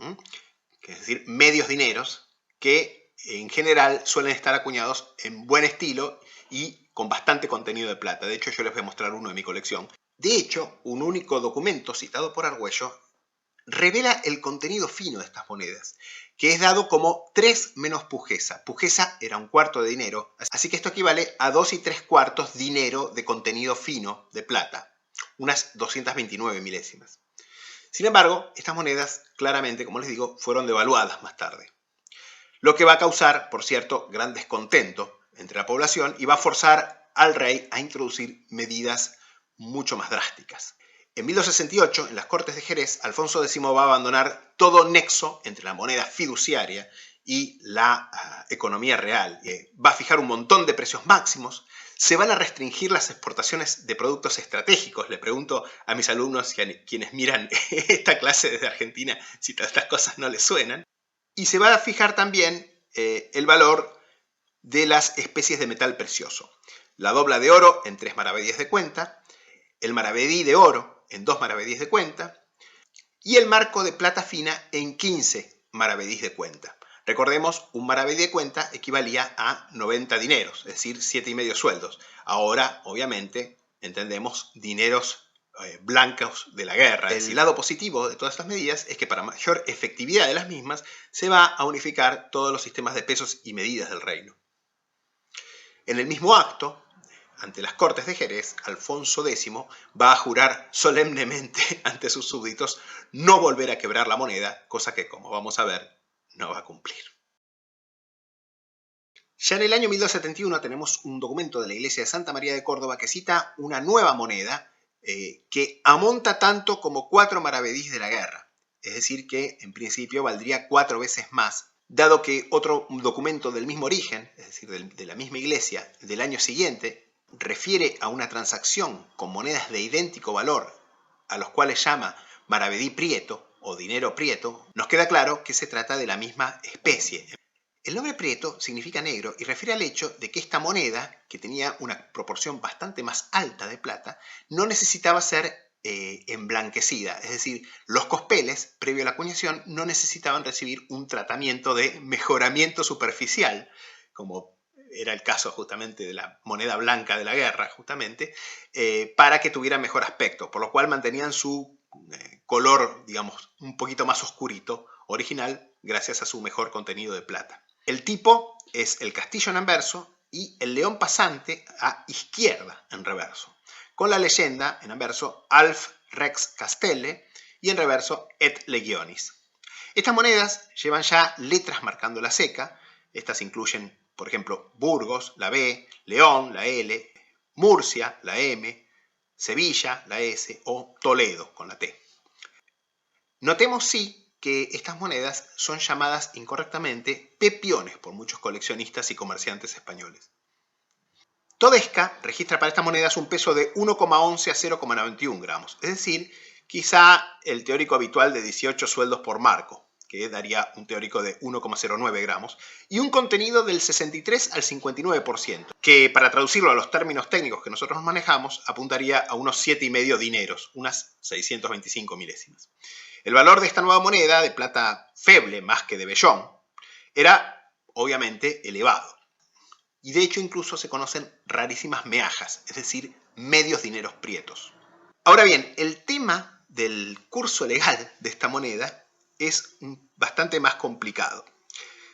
es decir, medios dineros, que en general suelen estar acuñados en buen estilo y con bastante contenido de plata. De hecho, yo les voy a mostrar uno de mi colección. De hecho, un único documento citado por Argüello revela el contenido fino de estas monedas, que es dado como 3 menos pujeza. Pujeza era 1/4 de dinero, así que esto equivale a 2 3/4 dinero de contenido fino de plata, unas 229 milésimas. Sin embargo, estas monedas claramente, como les digo, fueron devaluadas más tarde, lo que va a causar, por cierto, gran descontento entre la población y va a forzar al rey a introducir medidas mucho más drásticas. En 1268, en las Cortes de Jerez, Alfonso X va a abandonar todo nexo entre la moneda fiduciaria y la economía real. Va a fijar un montón de precios máximos, se van a restringir las exportaciones de productos estratégicos. Le pregunto a mis alumnos y a quienes miran esta clase desde Argentina si todas estas cosas no les suenan. Y se va a fijar también el valor de las especies de metal precioso. La dobla de oro en 3 maravedíes de cuenta, el maravedí de oro en 2 maravedíes de cuenta y el marco de plata fina en 15 maravedís de cuenta. Recordemos, un maravedí de cuenta equivalía a 90 dineros, es decir, 7,5 sueldos. Ahora, obviamente, entendemos dineros blancos de la guerra. El lado positivo de todas estas medidas es que para mayor efectividad de las mismas se va a unificar todos los sistemas de pesos y medidas del reino. En el mismo acto, ante las Cortes de Jerez, Alfonso X va a jurar solemnemente ante sus súbditos no volver a quebrar la moneda, cosa que, como vamos a ver, no va a cumplir. Ya en el año 1271 tenemos un documento de la iglesia de Santa María de Córdoba que cita una nueva moneda que amonta tanto como 4 maravedís de la guerra. Es decir, que en principio valdría 4 veces más, dado que otro documento del mismo origen, es decir, de la misma iglesia, del año siguiente, refiere a una transacción con monedas de idéntico valor, a los cuales llama maravedí prieto o dinero prieto. Nos queda claro que se trata de la misma especie. El nombre prieto significa negro y refiere al hecho de que esta moneda, que tenía una proporción bastante más alta de plata, no necesitaba ser emblanquecida. Es decir, los cospeles, previo a la acuñación, no necesitaban recibir un tratamiento de mejoramiento superficial, como era el caso justamente de la moneda blanca de la guerra, justamente, para que tuviera mejor aspecto, por lo cual mantenían su color, digamos, un poquito más oscurito, original, gracias a su mejor contenido de plata. El tipo es el castillo en anverso y el león pasante a izquierda en reverso, con la leyenda en anverso Alf Rex Castelle y en reverso Et Legionis. Estas monedas llevan ya letras marcando la seca. Estas incluyen, por ejemplo, Burgos, la B, León, la L, Murcia, la M, Sevilla, la S o Toledo, con la T. Notemos, sí, que estas monedas son llamadas incorrectamente pepiones por muchos coleccionistas y comerciantes españoles. Todesca registra para estas monedas un peso de 1,11 a 0,91 gramos, es decir, quizá el teórico habitual de 18 sueldos por marco, que daría un teórico de 1,09 gramos, y un contenido del 63 al 59%, que para traducirlo a los términos técnicos que nosotros manejamos, apuntaría a unos 7,5 dineros, unas 625 milésimas. El valor de esta nueva moneda, de plata feble más que de vellón, era obviamente elevado. Y de hecho incluso se conocen rarísimas meajas, es decir, medios dineros prietos. Ahora bien, el tema del curso legal de esta moneda es bastante más complicado.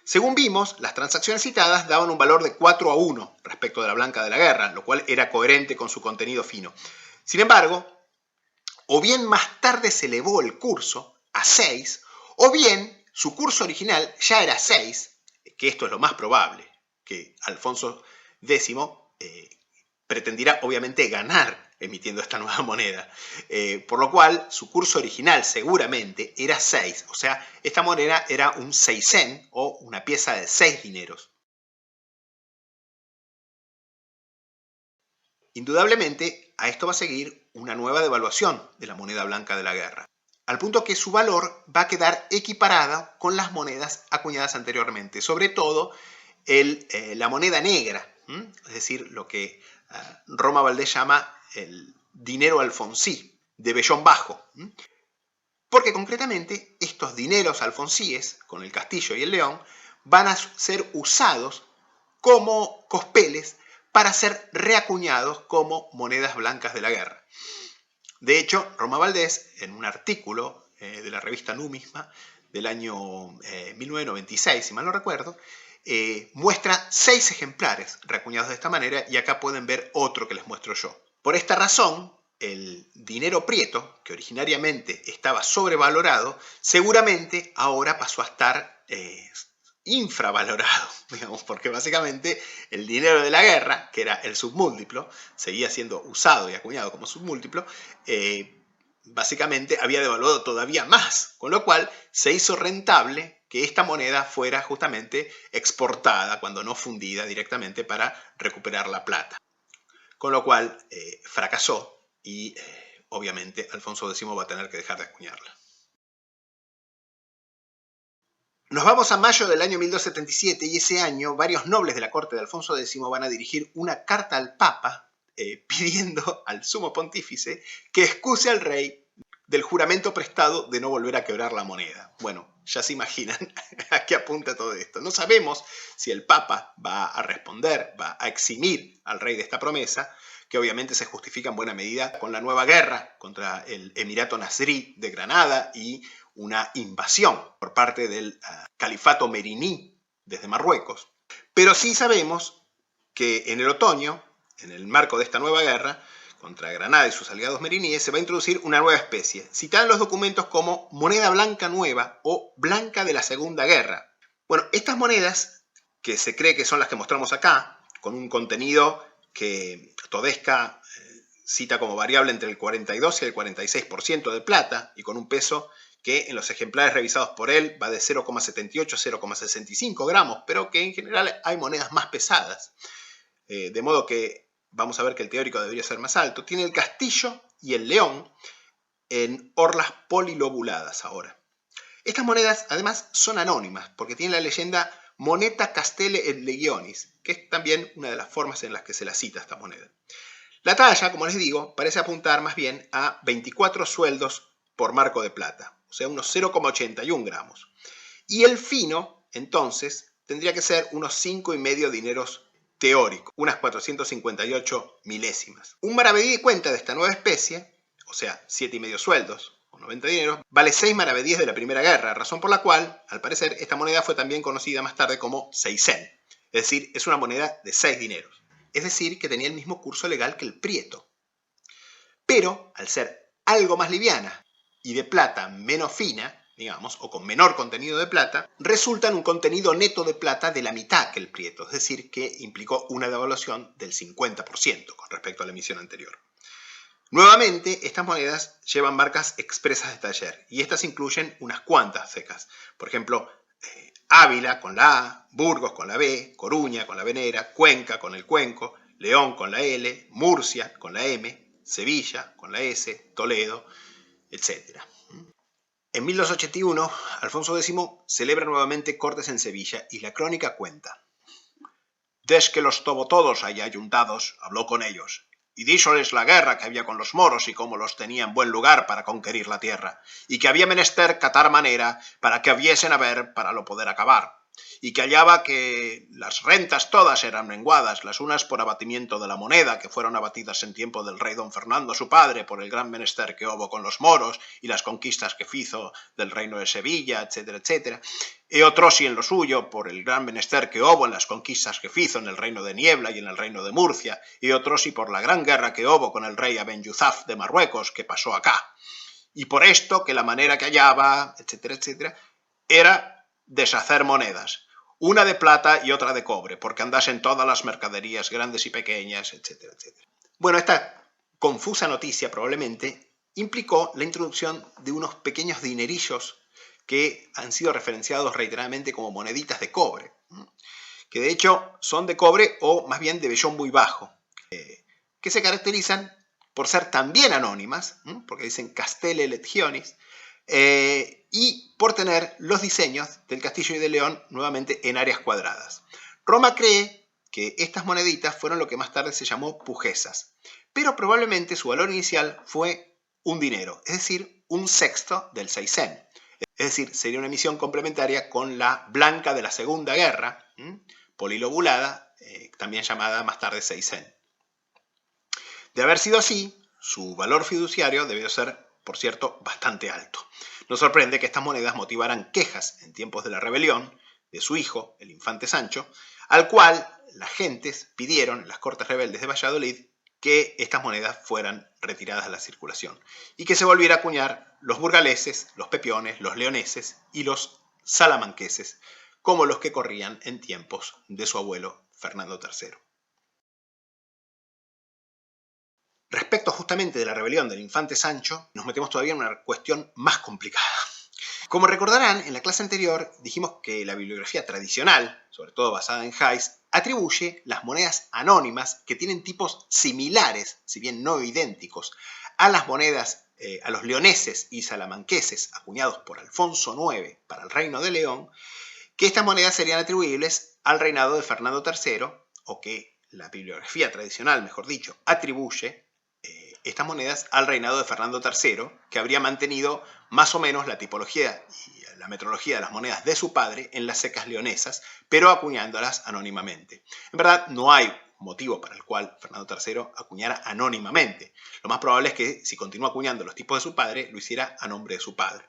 Según vimos, las transacciones citadas daban un valor de 4-1 respecto de la blanca de la guerra, lo cual era coherente con su contenido fino. Sin embargo, o bien más tarde se elevó el curso a 6, o bien su curso original ya era 6, que esto es lo más probable, que Alfonso X pretendiera obviamente ganar emitiendo esta nueva moneda, por lo cual su curso original seguramente era 6, o sea, esta moneda era un seisén o una pieza de 6 dineros. Indudablemente, a esto va a seguir una nueva devaluación de la moneda blanca de la guerra, al punto que su valor va a quedar equiparada con las monedas acuñadas anteriormente, sobre todo la moneda negra, es decir, lo que Roma Valdés llama el dinero alfonsí, de vellón bajo. Porque concretamente estos dineros alfonsíes, con el castillo y el león, van a ser usados como cospeles para ser reacuñados como monedas blancas de la guerra. De hecho, Roma Valdés, en un artículo de la revista Numisma del año 1996, si mal no recuerdo, muestra 6 ejemplares reacuñados de esta manera, y acá pueden ver otro que les muestro yo. Por esta razón, el dinero prieto, que originariamente estaba sobrevalorado, seguramente ahora pasó a estar infravalorado, digamos, porque básicamente el dinero de la guerra, que era el submúltiplo, seguía siendo usado y acuñado como submúltiplo, básicamente había devaluado todavía más, con lo cual se hizo rentable que esta moneda fuera justamente exportada, cuando no fundida directamente, para recuperar la plata. Con lo cual fracasó y obviamente Alfonso X va a tener que dejar de acuñarla. Nos vamos a mayo del año 1277 y ese año varios nobles de la corte de Alfonso X van a dirigir una carta al Papa pidiendo al sumo pontífice que excuse al rey del juramento prestado de no volver a quebrar la moneda. Bueno, ya se imaginan a qué apunta todo esto. No sabemos si el Papa va a responder, va a eximir al rey de esta promesa, que obviamente se justifica en buena medida con la nueva guerra contra el Emirato Nasrí de Granada y una invasión por parte del califato meriní desde Marruecos. Pero sí sabemos que en el otoño, en el marco de esta nueva guerra contra Granada y sus aliados meriníes, se va a introducir una nueva especie, citada en los documentos como moneda blanca nueva o blanca de la Segunda Guerra. Bueno, estas monedas, que se cree que son las que mostramos acá, con un contenido que Todesca cita como variable entre el 42 y el 46% de plata, y con un peso que en los ejemplares revisados por él va de 0,78 a 0,65 gramos, pero que en general hay monedas más pesadas. De modo que vamos a ver que el teórico debería ser más alto. Tiene el castillo y el león en orlas polilobuladas ahora. Estas monedas además son anónimas porque tienen la leyenda Moneta Castelle et Legionis, que es también una de las formas en las que se la cita esta moneda. La talla, como les digo, parece apuntar más bien a 24 sueldos por marco de plata, o sea, unos 0,81 gramos. Y el fino, entonces, tendría que ser unos 5,5 dineros teóricos, unas 458 milésimas. Un maravedí de cuenta de esta nueva especie, o sea, 7,5 sueldos, o 90 dineros, vale 6 maravedíes de la Primera Guerra, razón por la cual, al parecer, esta moneda fue también conocida más tarde como seisén, es decir, es una moneda de 6 dineros. Es decir, que tenía el mismo curso legal que el prieto. Pero, al ser algo más liviana y de plata menos fina, digamos, o con menor contenido de plata, resulta en un contenido neto de plata de la mitad que el prieto, es decir, que implicó una devaluación del 50% con respecto a la emisión anterior. Nuevamente, estas monedas llevan marcas expresas de taller, y estas incluyen unas cuantas secas. Por ejemplo, Ávila con la A, Burgos con la B, Coruña con la B negra, Cuenca con el cuenco, León con la L, Murcia con la M, Sevilla con la S, Toledo, etc. En 1281, Alfonso X celebra nuevamente cortes en Sevilla y la crónica cuenta: «Des que los tuvo todos allá ayuntados, habló con ellos, y díxoles la guerra que había con los moros y cómo los tenía en buen lugar para conquerir la tierra, y que había menester catar manera para que habiesen a ver para lo poder acabar, y que hallaba que las rentas todas eran menguadas, las unas por abatimiento de la moneda, que fueron abatidas en tiempo del rey don Fernando su padre, por el gran menester que hubo con los moros, y las conquistas que fizo del reino de Sevilla, etcétera, etcétera, y otros y en lo suyo, por el gran menester que hubo en las conquistas que fizo en el reino de Niebla y en el reino de Murcia, y otros y por la gran guerra que hubo con el rey Aben Yuzaf de Marruecos, que pasó acá, y por esto que la manera que hallaba, etcétera, etcétera, era deshacer monedas, una de plata y otra de cobre, porque andasen todas las mercaderías grandes y pequeñas, etcétera, etcétera». Bueno, esta confusa noticia probablemente implicó la introducción de unos pequeños dinerillos que han sido referenciados reiteradamente como moneditas de cobre, que de hecho son de cobre o más bien de vellón muy bajo, que se caracterizan por ser también anónimas, porque dicen Castelle Legionis, y por tener los diseños del castillo y de León nuevamente en áreas cuadradas. Roma cree que estas moneditas fueron lo que más tarde se llamó pujesas, pero probablemente su valor inicial fue un dinero, es decir, un sexto del seiscén. Es decir, sería una emisión complementaria con la blanca de la Segunda Guerra, polilobulada, también llamada más tarde seiscén. De haber sido así, su valor fiduciario debió ser, por cierto, bastante alto. No sorprende que estas monedas motivaran quejas en tiempos de la rebelión de su hijo, el infante Sancho, al cual las gentes pidieron en las cortes rebeldes de Valladolid que estas monedas fueran retiradas de la circulación y que se volviera a acuñar los burgaleses, los pepiones, los leoneses y los salamanqueses, como los que corrían en tiempos de su abuelo Fernando III. Respecto justamente de la rebelión del infante Sancho, nos metemos todavía en una cuestión más complicada. Como recordarán, en la clase anterior dijimos que la bibliografía tradicional, sobre todo basada en Hayes, atribuye las monedas anónimas que tienen tipos similares, si bien no idénticos, a las monedas, a los leoneses y salamanqueses acuñados por Alfonso IX para el Reino de León, que estas monedas serían atribuibles al reinado de Fernando III, o que la bibliografía tradicional, mejor dicho, atribuye estas monedas al reinado de Fernando III, que habría mantenido más o menos la tipología y la metrología de las monedas de su padre en las secas leonesas, pero acuñándolas anónimamente. En verdad, no hay motivo para el cual Fernando III acuñara anónimamente. Lo más probable es que, si continúa acuñando los tipos de su padre, lo hiciera a nombre de su padre.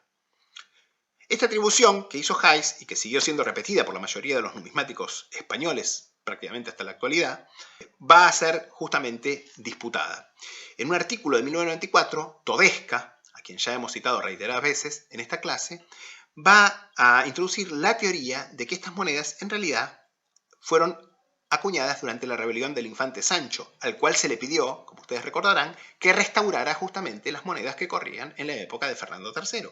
Esta atribución que hizo Hayes y que siguió siendo repetida por la mayoría de los numismáticos españoles prácticamente hasta la actualidad, va a ser justamente disputada. En un artículo de 1994, Todesca, a quien ya hemos citado reiteradas veces en esta clase, va a introducir la teoría de que estas monedas en realidad fueron acuñadas durante la rebelión del infante Sancho, al cual se le pidió, como ustedes recordarán, que restaurara justamente las monedas que corrían en la época de Fernando III.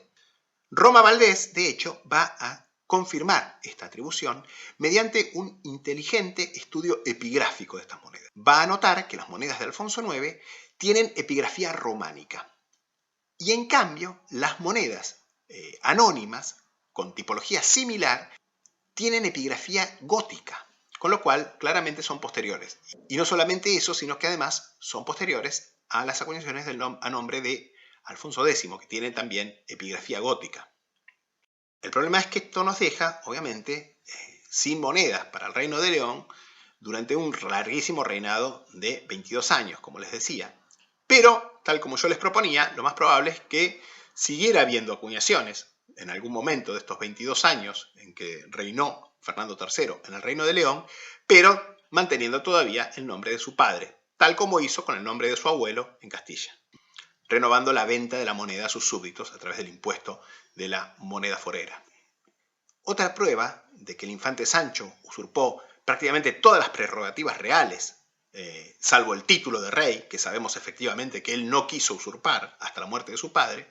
Roma Valdés, de hecho, va a confirmar esta atribución mediante un inteligente estudio epigráfico de estas monedas. Va a notar que las monedas de Alfonso IX tienen epigrafía románica y en cambio las monedas anónimas con tipología similar tienen epigrafía gótica, con lo cual claramente son posteriores. Y no solamente eso, sino que además son posteriores a las acuñaciones a nombre de Alfonso X, que tienen también epigrafía gótica. El problema es que esto nos deja, obviamente, sin monedas para el Reino de León durante un larguísimo reinado de 22 años, como les decía. Pero, tal como yo les proponía, lo más probable es que siguiera habiendo acuñaciones en algún momento de estos 22 años en que reinó Fernando III en el Reino de León, pero manteniendo todavía el nombre de su padre, tal como hizo con el nombre de su abuelo en Castilla, renovando la venta de la moneda a sus súbditos a través del impuesto de la moneda forera. Otra prueba de que el infante Sancho usurpó prácticamente todas las prerrogativas reales, salvo el título de rey, que sabemos efectivamente que él no quiso usurpar hasta la muerte de su padre,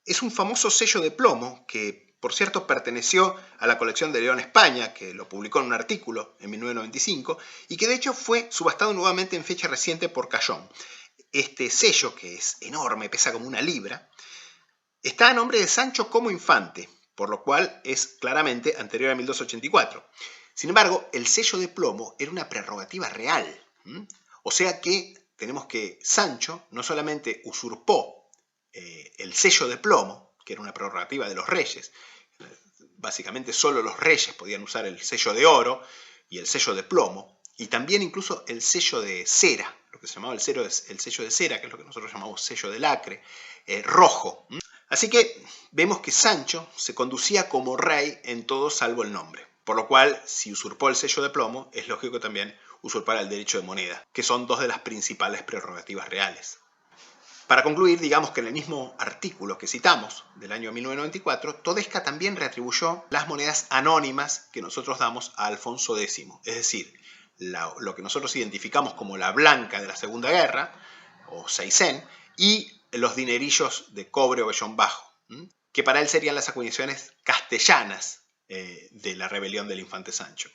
es un famoso sello de plomo que, por cierto, perteneció a la colección de León España, que lo publicó en un artículo en 1995, y que de hecho fue subastado nuevamente en fecha reciente por Cayón. Este sello, que es enorme, pesa como una libra, Está a nombre de Sancho como infante, por lo cual es claramente anterior a 1284. Sin embargo, el sello de plomo era una prerrogativa real. O sea que tenemos que Sancho no solamente usurpó el sello de plomo, que era una prerrogativa de los reyes, básicamente solo los reyes podían usar el sello de oro y el sello de plomo, y también incluso el sello de cera, lo que se llamaba el sello de cera, que es lo que nosotros llamamos sello de lacre, rojo. Así que vemos que Sancho se conducía como rey en todo salvo el nombre, por lo cual si usurpó el sello de plomo, es lógico también usurpar el derecho de moneda, que son dos de las principales prerrogativas reales. Para concluir, digamos que en el mismo artículo que citamos, del año 1994, Todesca también reatribuyó las monedas anónimas que nosotros damos a Alfonso X, es decir, lo que nosotros identificamos como la blanca de la Segunda Guerra, o seisén, y los dinerillos de cobre o vellón bajo, que para él serían las acuñaciones castellanas de la rebelión del infante Sancho.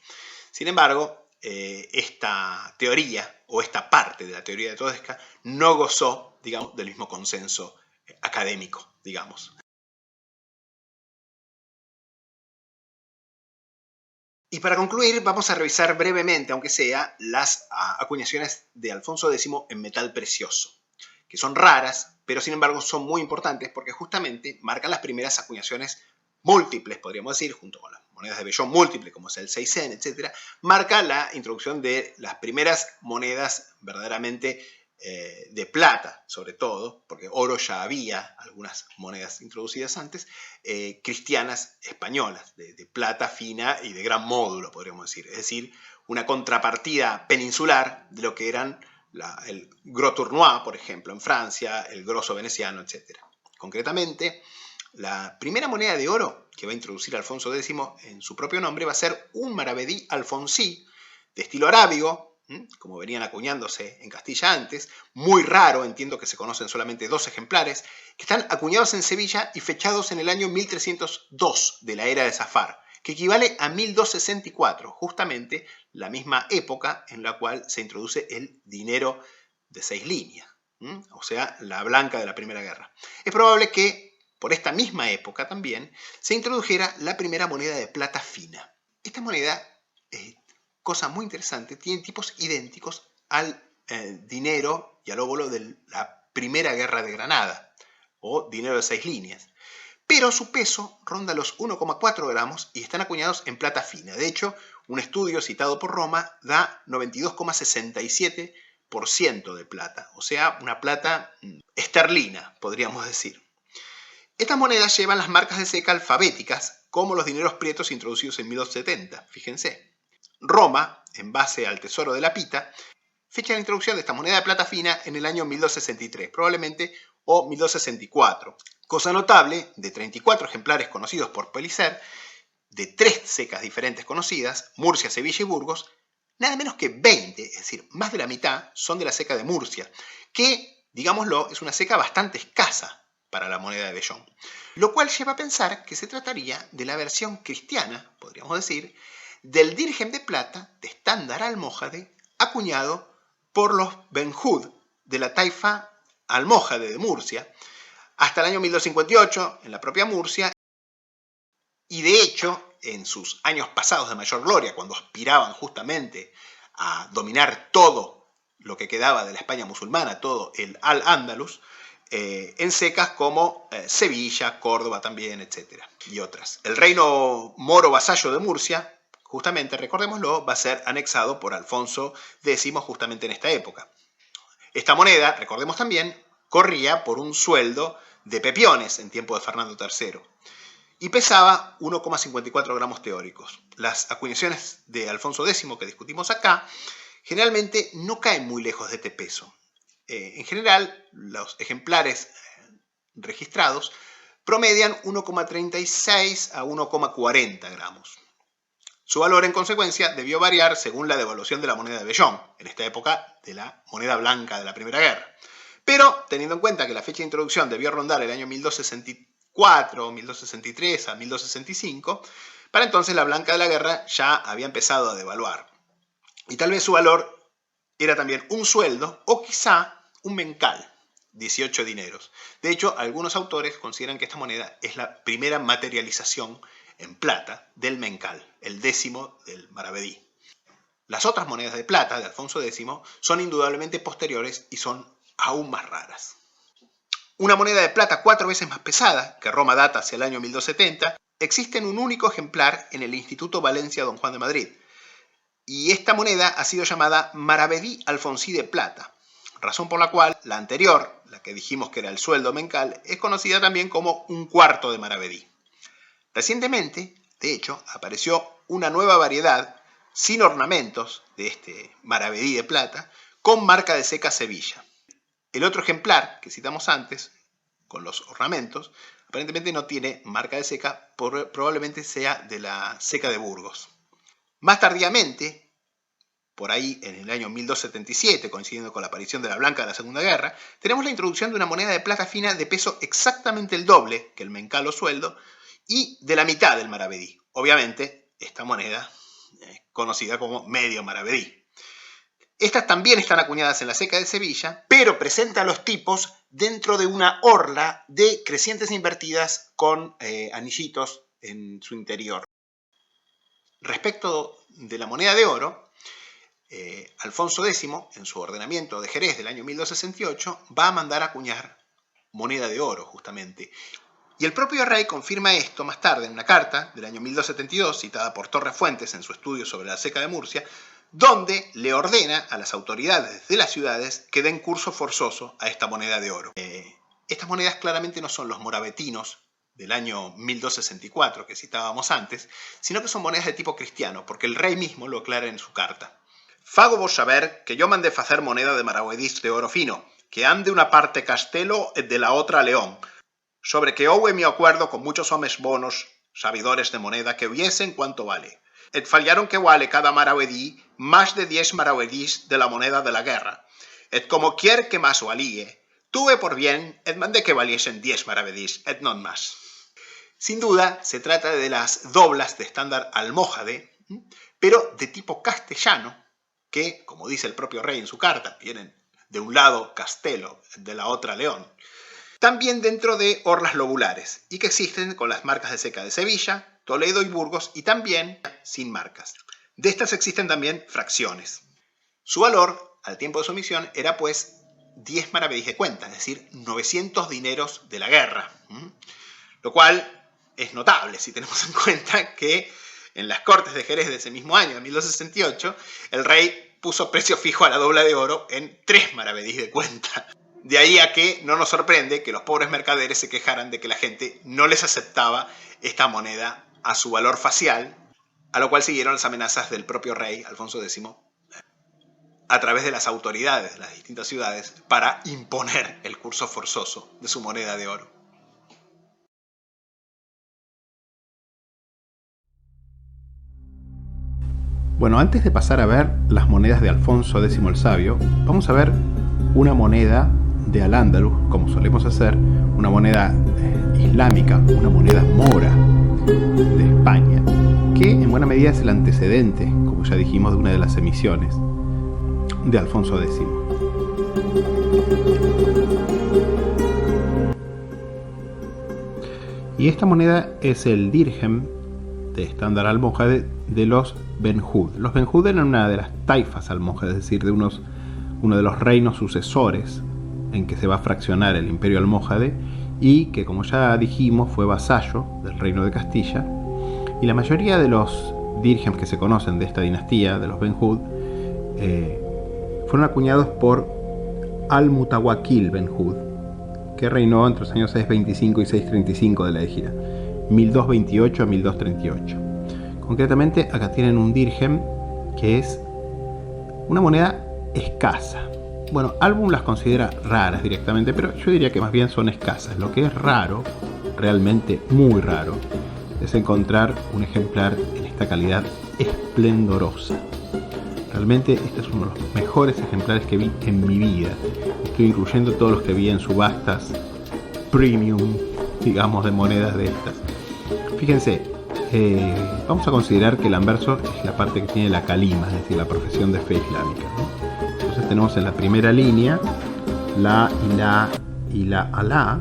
Sin embargo, esta teoría o esta parte de la teoría de Todesca no gozó, digamos, del mismo consenso académico, digamos. Y para concluir, vamos a revisar brevemente, aunque sea, las acuñaciones de Alfonso X en metal precioso, que son raras, pero sin embargo son muy importantes porque justamente marcan las primeras acuñaciones múltiples, podríamos decir, junto con las monedas de vellón múltiple, como es el seisén, etc., marca la introducción de las primeras monedas verdaderamente de plata, sobre todo, porque oro ya había, algunas monedas introducidas antes, cristianas españolas, de plata fina y de gran módulo, podríamos decir. Es decir, una contrapartida peninsular de lo que eran el gros tournois, por ejemplo, en Francia, el grosso veneciano, etc. Concretamente, la primera moneda de oro que va a introducir Alfonso X en su propio nombre va a ser un maravedí alfonsí de estilo arábigo, como venían acuñándose en Castilla antes, muy raro, entiendo que se conocen solamente 2 ejemplares, que están acuñados en Sevilla y fechados en el año 1302 de la era de Zafar, que equivale a 1264, justamente la misma época en la cual se introduce el dinero de 6 líneas, o sea, la blanca de la Primera Guerra. Es probable que por esta misma época también se introdujera la primera moneda de plata fina. Esta moneda, cosa muy interesante, tiene tipos idénticos al dinero y al óbolo de la Primera Guerra de Granada, o dinero de 6 líneas. Pero su peso ronda los 1,4 gramos y están acuñados en plata fina. De hecho, un estudio citado por Roma da 92,67% de plata, o sea, una plata esterlina, podríamos decir. Estas monedas llevan las marcas de seca alfabéticas, como los dineros prietos introducidos en 1270, fíjense. Roma, en base al tesoro de la Pita, fecha la introducción de esta moneda de plata fina en el año 1263, probablemente, o 1264. Cosa notable, de 34 ejemplares conocidos por Pellicer, de 3 secas diferentes conocidas, Murcia, Sevilla y Burgos, nada menos que 20, es decir, más de la mitad, son de la seca de Murcia, que, digámoslo, es una seca bastante escasa para la moneda de vellón. Lo cual lleva a pensar que se trataría de la versión cristiana, podríamos decir, del dirhem de plata de estándar almohade acuñado por los Ben-Hud de la taifa almohade de Murcia hasta el año 1258 en la propia Murcia, y de hecho en sus años pasados de mayor gloria, cuando aspiraban justamente a dominar todo lo que quedaba de la España musulmana, todo el Al-Ándalus, en secas como Sevilla, Córdoba también, etc. y otras. El reino moro vasallo de Murcia, justamente, recordémoslo, va a ser anexado por Alfonso X justamente en esta época. Esta moneda, recordemos también, corría por un sueldo de pepiones en tiempo de Fernando III y pesaba 1,54 gramos teóricos. Las acuñaciones de Alfonso X que discutimos acá generalmente no caen muy lejos de este peso. En general, los ejemplares registrados promedian 1,36 a 1,40 gramos. Su valor, en consecuencia, debió variar según la devaluación de la moneda de vellón, en esta época de la moneda blanca de la Primera Guerra. Pero, teniendo en cuenta que la fecha de introducción debió rondar el año 1264, 1263 a 1265, para entonces la blanca de la guerra ya había empezado a devaluar. Y tal vez su valor era también un sueldo o quizá un mencal. 18 dineros. De hecho, algunos autores consideran que esta moneda es la primera materialización en plata del mencal, el 10º del maravedí. Las otras monedas de plata de Alfonso X son indudablemente posteriores y son aún más raras. Una moneda de plata 4 veces más pesada, que Roma data hacia el año 1270, existe en un único ejemplar en el Instituto Valencia Don Juan de Madrid. Y esta moneda ha sido llamada maravedí alfonsí de plata, razón por la cual la anterior, la que dijimos que era el sueldo mencal, es conocida también como un cuarto de maravedí. Recientemente, de hecho, apareció una nueva variedad sin ornamentos de este maravedí de plata con marca de seca Sevilla. El otro ejemplar que citamos antes, con los ornamentos, aparentemente no tiene marca de seca, probablemente sea de la seca de Burgos. Más tardíamente, por ahí en el año 1277, coincidiendo con la aparición de la blanca de la Segunda Guerra, tenemos la introducción de una moneda de plata fina de peso exactamente el doble que el mencal o sueldo y de la mitad del maravedí. Obviamente, esta moneda es conocida como medio maravedí. Estas también están acuñadas en la seca de Sevilla, pero presenta los tipos dentro de una orla de crecientes invertidas con anillitos en su interior. Respecto de la moneda de oro, Alfonso X, en su ordenamiento de Jerez del año 1268, va a mandar acuñar moneda de oro, justamente. Y el propio rey confirma esto más tarde en una carta del año 1272, citada por Torres Fuentes en su estudio sobre la seca de Murcia, donde le ordena a las autoridades de las ciudades que den curso forzoso a esta moneda de oro. Estas monedas claramente no son los moravetinos del año 1264 que citábamos antes, sino que son monedas de tipo cristiano, porque el rey mismo lo aclara en su carta. Fago vos saber que yo mandé facer moneda de maravedís de oro fino, que han de una parte Castelo e de la otra León, sobre que houve mi acuerdo con muchos homes bonos, sabidores de moneda, que viesen cuánto vale. Et fallaron que vale cada maravedí más de 10 maravedís de la moneda de la guerra. Et como quier que más valíe, tuve por bien et mandé que valiesen 10 maravedís, et non más. Sin duda, se trata de las doblas de estándar almójade, pero de tipo castellano, que, como dice el propio rey en su carta, vienen de un lado Castelo, de la otra León. También dentro de orlas lobulares, y que existen con las marcas de seca de Sevilla, Toledo y Burgos, y también sin marcas. De estas existen también fracciones. Su valor, al tiempo de su emisión, era pues 10 maravedís de cuenta, es decir, 900 dineros de la guerra. Lo cual es notable si tenemos en cuenta que en las Cortes de Jerez de ese mismo año, en 1268, el rey puso precio fijo a la dobla de oro en 3 maravedís de cuenta. De ahí a que no nos sorprende que los pobres mercaderes se quejaran de que la gente no les aceptaba esta moneda a su valor facial, a lo cual siguieron las amenazas del propio rey, Alfonso X, a través de las autoridades de las distintas ciudades para imponer el curso forzoso de su moneda de oro. Bueno, antes de pasar a ver las monedas de Alfonso X el Sabio, vamos a ver una moneda de Al-Ándalus, como solemos hacer, una moneda islámica, una moneda mora de España, que en buena medida es el antecedente, como ya dijimos, de una de las emisiones de Alfonso X. Y esta moneda es el dirhem de estándar almohade de los Benhud. Los Benhud eran una de las taifas almohades, es decir, de uno de los reinos sucesores en que se va a fraccionar el imperio almohade y que, como ya dijimos, fue vasallo del reino de Castilla. Y la mayoría de los dirhems que se conocen de esta dinastía, de los Benhud, fueron acuñados por Al-Mutawakkil Benhud, que reinó entre los años 625 y 635 de la Égira, 1228 a 1238. Concretamente, acá tienen un dirhem que es una moneda escasa. Bueno, Album las considera raras directamente, pero yo diría que más bien son escasas. Lo que es raro, realmente muy raro, es encontrar un ejemplar en esta calidad esplendorosa. Realmente este es uno de los mejores ejemplares que vi en mi vida. Estoy incluyendo todos los que vi en subastas premium, digamos, de monedas de estas. Fíjense, vamos a considerar que el anverso es la parte que tiene la calima, es decir, la profesión de fe islámica, ¿no? Entonces tenemos en la primera línea la, ilá, y la Alá,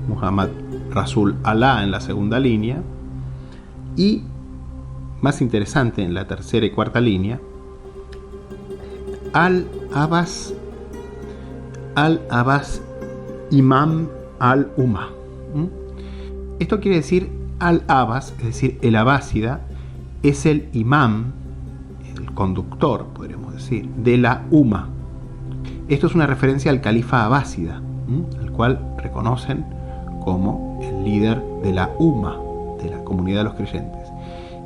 Muhammad Rasul Alá en la segunda línea, y más interesante en la tercera y cuarta línea, Al-Abbas Imam al-Umma. Esto quiere decir Al-Abbas, es decir, el Abásida, es el imam, el conductor, podríamos decir, de la Umma. Esto es una referencia al califa Abásida, al cual reconocen como el líder de la Umma, de la comunidad de los creyentes.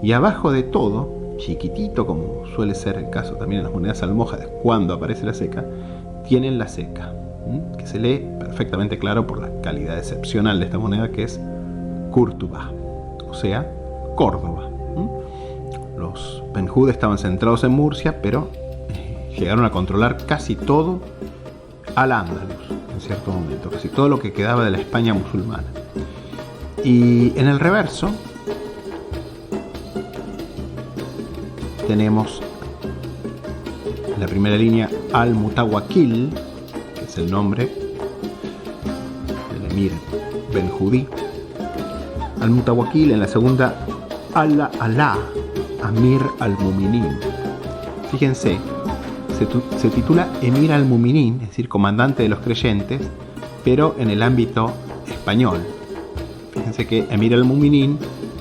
Y abajo de todo, chiquitito, como suele ser el caso también en las monedas almohades, cuando aparece la seca, tienen la seca, que se lee perfectamente claro por la calidad excepcional de esta moneda, que es Córdoba, o sea, Córdoba. Los Benhud estaban centrados en Murcia, pero llegaron a controlar casi todo Al-Ándalus en cierto momento, casi todo lo que quedaba de la España musulmana. Y en el reverso tenemos en la primera línea Al-Mutawakkil, que es el nombre del emir benjudí. Al-Mutawakkil en la segunda Alá Amir al-Muminin. Fíjense, se titula Emir al-Muminin, es decir, comandante de los creyentes, pero en el ámbito español. Fíjense que Emir al-Muminin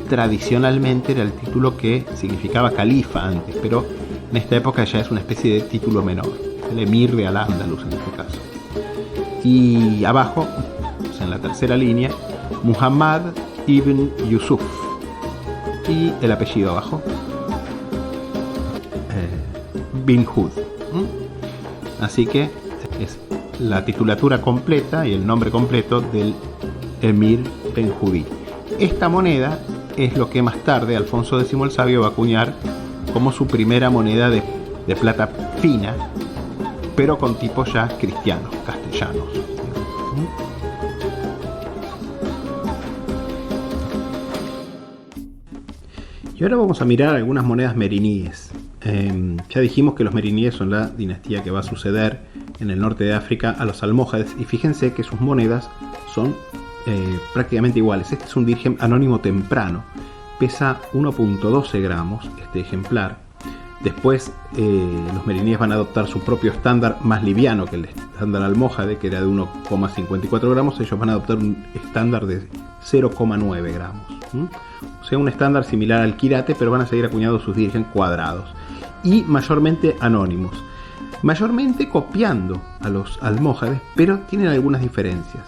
tradicionalmente era el título que significaba califa antes, pero en esta época ya es una especie de título menor, el emir de Al-Ándalus en este caso. Y abajo, en la tercera línea, Muhammad ibn Yusuf, y el apellido abajo, bin Hud. Así que es la titulatura completa y el nombre completo del emir benjudí. Esta moneda es lo que más tarde Alfonso X el Sabio va a acuñar como su primera moneda de plata fina, pero con tipos ya cristianos, castellanos. Y ahora vamos a mirar algunas monedas meriníes. Ya dijimos que los meriníes son la dinastía que va a suceder en el norte de África a los almohades, y fíjense que sus monedas son prácticamente iguales. Este es un dirhem anónimo temprano, pesa 1.12 gramos este ejemplar. Después los meriníes van a adoptar su propio estándar más liviano que el estándar almohade, que era de 1,54 gramos. Ellos van a adoptar un estándar de 0,9 gramos. O sea, un estándar similar al quirate, pero van a seguir acuñando sus dirhem cuadrados y mayormente anónimos, mayormente copiando a los almohades, pero tienen algunas diferencias.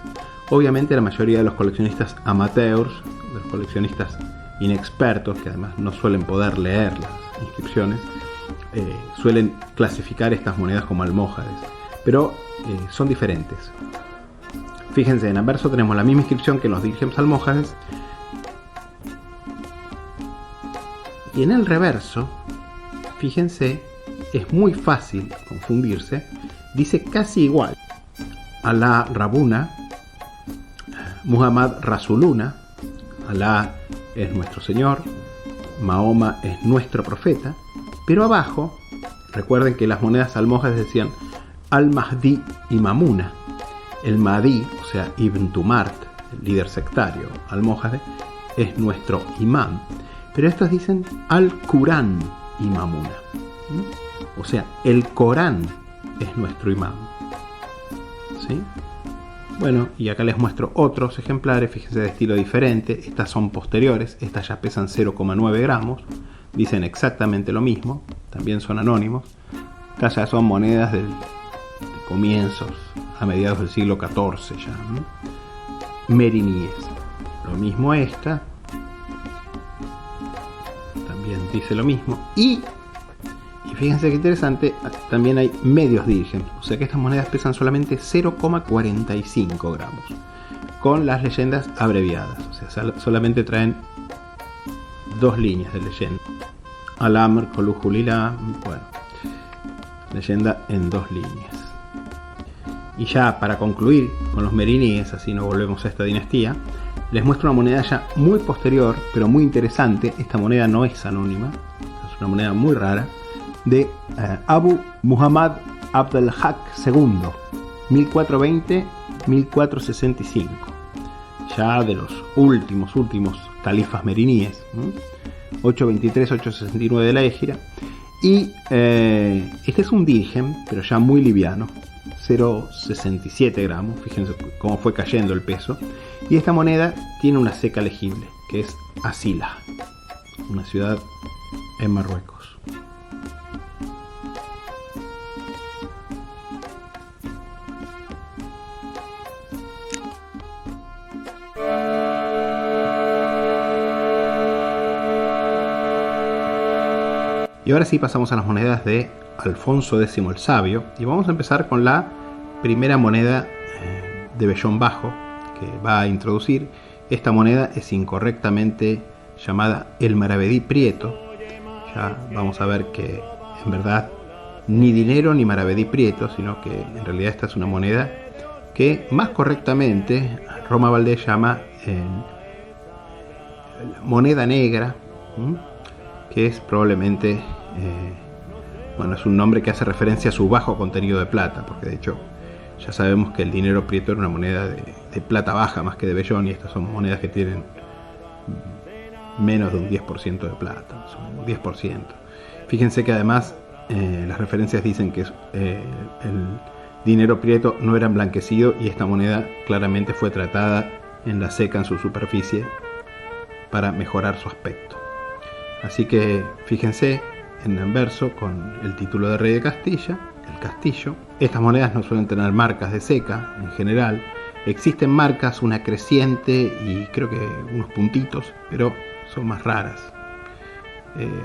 Obviamente la mayoría de los coleccionistas amateurs, de los coleccionistas inexpertos, que además no suelen poder leer las inscripciones, suelen clasificar estas monedas como almohades, pero son diferentes. Fíjense, en anverso tenemos la misma inscripción que en los dirhems almohades, y en el reverso, fíjense, es muy fácil confundirse, dice casi igual: Alá Rabuna, Muhammad Rasuluna, Alá es nuestro Señor, Mahoma es nuestro profeta, pero abajo, recuerden que las monedas almohades decían Al-Mahdi y Mamuna. El Mahdi, o sea, Ibn Tumart, el líder sectario almohade, es nuestro imam, pero estos dicen Al-Qurán y Mamuna. O sea, el Corán es nuestro imam. ¿Sí? Bueno, y acá les muestro otros ejemplares, fíjense, de estilo diferente. Estas son posteriores, estas ya pesan 0,9 gramos, dicen exactamente lo mismo, también son anónimos. Acá ya son monedas de comienzos, a mediados del siglo XIV ya, ¿no? Meriníes, lo mismo esta, también dice lo mismo. Y fíjense que interesante, también hay medios dirhems, o sea que estas monedas pesan solamente 0,45 gramos, con las leyendas abreviadas, o sea, solamente traen 2 líneas de leyenda. Al-Amr, Kolujulila, bueno, leyenda en 2 líneas. Y ya para concluir con los meriníes, así no volvemos a esta dinastía, les muestro una moneda ya muy posterior, pero muy interesante. Esta moneda no es anónima, es una moneda muy rara, de Abu Muhammad Abd al-Haq II. 1420-1465, ya de los últimos califas meriníes, 823-869 de la Égira. Y este es un dirhem, pero ya muy liviano, 0,67 gramos, fíjense cómo fue cayendo el peso. Y esta moneda tiene una seca legible, que es Asila, una ciudad en Marruecos. Y ahora sí pasamos a las monedas de Alfonso X el Sabio, y vamos a empezar con la primera moneda de vellón bajo que va a introducir. Esta moneda es incorrectamente llamada el maravedí prieto. Ya vamos a ver que en verdad ni dinero ni maravedí prieto, sino que en realidad esta es una moneda que más correctamente Roma Valdés llama moneda negra, que es probablemente bueno, es un nombre que hace referencia a su bajo contenido de plata, porque de hecho ya sabemos que el dinero prieto era una moneda de plata baja más que de vellón, y estas son monedas que tienen menos de un 10% de plata, son un 10%. Fíjense que además las referencias dicen que el dinero prieto no era emblanquecido, y esta moneda claramente fue tratada en la seca en su superficie para mejorar su aspecto. Así que fíjense en el verso con el título de rey de Castilla, el castillo. Estas monedas no suelen tener marcas de seca en general. Existen marcas, una creciente y creo que unos puntitos, pero son más raras.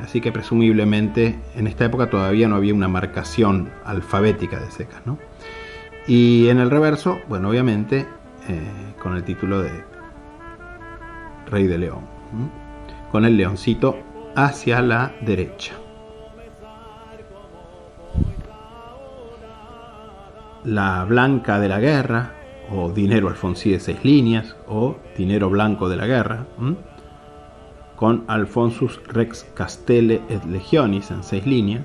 Así que presumiblemente en esta época todavía no había una marcación alfabética de secas, ¿no? Y en el reverso, bueno, obviamente con el título de Rey de León, con el leoncito hacia la derecha. La blanca de la guerra, o dinero alfonsí de 6 líneas, o dinero blanco de la guerra, con Alfonsus Rex Castelle et Legionis en 6 líneas,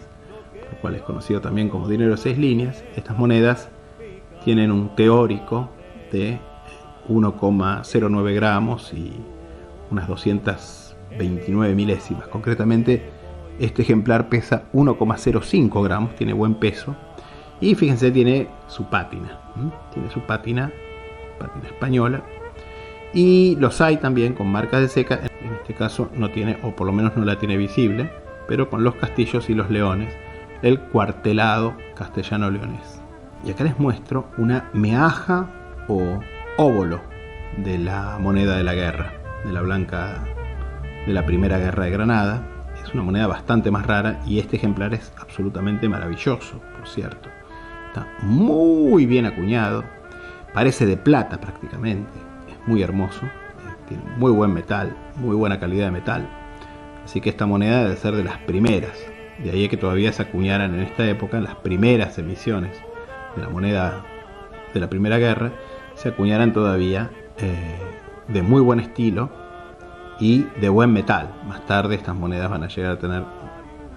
lo cual es conocido también como dinero de 6 líneas. Estas monedas tienen un teórico de 1,09 gramos y unas 229 milésimas. Concretamente, este ejemplar pesa 1,05 gramos, tiene buen peso. Y fíjense, tiene su pátina. Tiene su pátina española. Y los hay también con marcas de seca. En este caso no tiene, o por lo menos no la tiene visible, pero con los castillos y los leones, el cuartelado castellano-leonés. Y acá les muestro una meaja o óbolo de la moneda de la guerra, de la blanca de la Primera Guerra de Granada. Es una moneda bastante más rara, y este ejemplar es absolutamente maravilloso, por cierto. Está muy bien acuñado, parece de plata prácticamente, es muy hermoso, tiene muy buen metal, muy buena calidad de metal. Así que esta moneda debe ser de las primeras, de ahí que todavía se acuñaran en esta época. En las primeras emisiones de la moneda de la Primera Guerra se acuñaran todavía de muy buen estilo y de buen metal. Más tarde estas monedas van a llegar a tener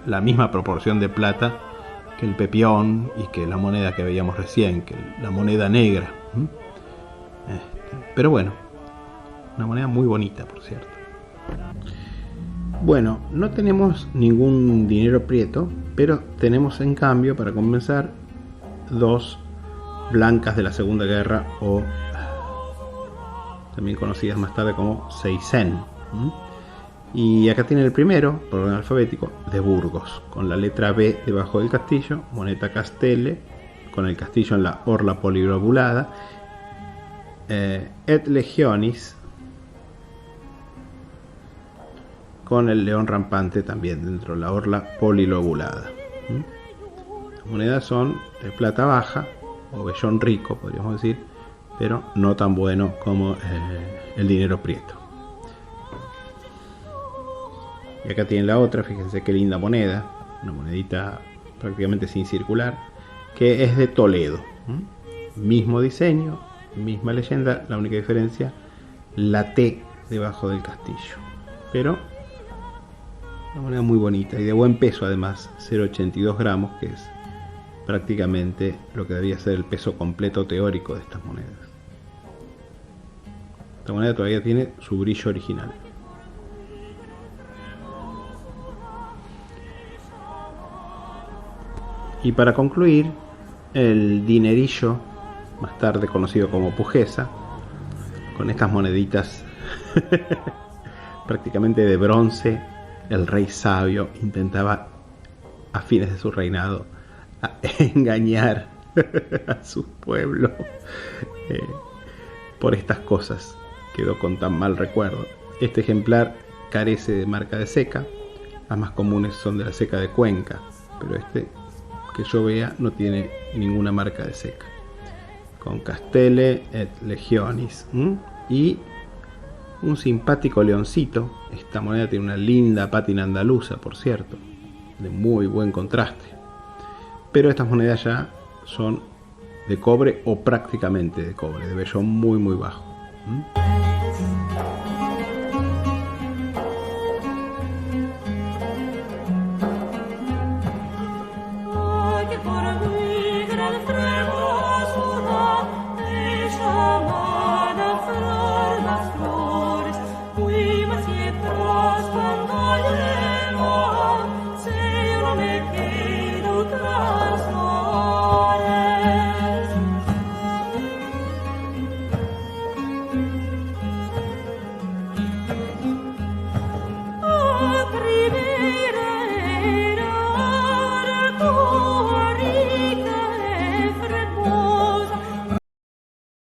la misma proporción de plata que el pepión y que la moneda que veíamos recién, que la moneda negra. Pero bueno, una moneda muy bonita, por cierto. Bueno, no tenemos ningún dinero prieto, pero tenemos en cambio, para comenzar, dos blancas de la Segunda Guerra, o también conocidas más tarde como seisen. Y acá tiene el primero, por orden alfabético, de Burgos, con la letra B debajo del castillo, moneta Castelle, con el castillo en la orla polilobulada, et Legionis, con el león rampante también dentro de la orla polilobulada. Las monedas son de plata baja, o vellón rico, podríamos decir, pero no tan bueno como el dinero prieto. Y acá tienen la otra, fíjense qué linda moneda, una monedita prácticamente sin circular, que es de Toledo. Mismo diseño, misma leyenda, la única diferencia, la T debajo del castillo. Pero una moneda muy bonita y de buen peso además, 0,82 gramos, que es prácticamente lo que debería ser el peso completo teórico de estas monedas. Esta moneda todavía tiene su brillo original. Y para concluir, el dinerillo, más tarde conocido como pujesa, con estas moneditas prácticamente de bronce, el rey sabio intentaba a fines de su reinado a engañar a su pueblo por estas cosas. Quedó con tan mal recuerdo. Este ejemplar carece de marca de ceca. Las más comunes son de la ceca de Cuenca, pero este que yo vea no tiene ninguna marca de ceca. Con Castelle et Legionis y un simpático leoncito. Esta moneda tiene una linda pátina andaluza, por cierto, de muy buen contraste. Pero estas monedas ya son de cobre o prácticamente de cobre, de vellón muy muy bajo. Que por muy gran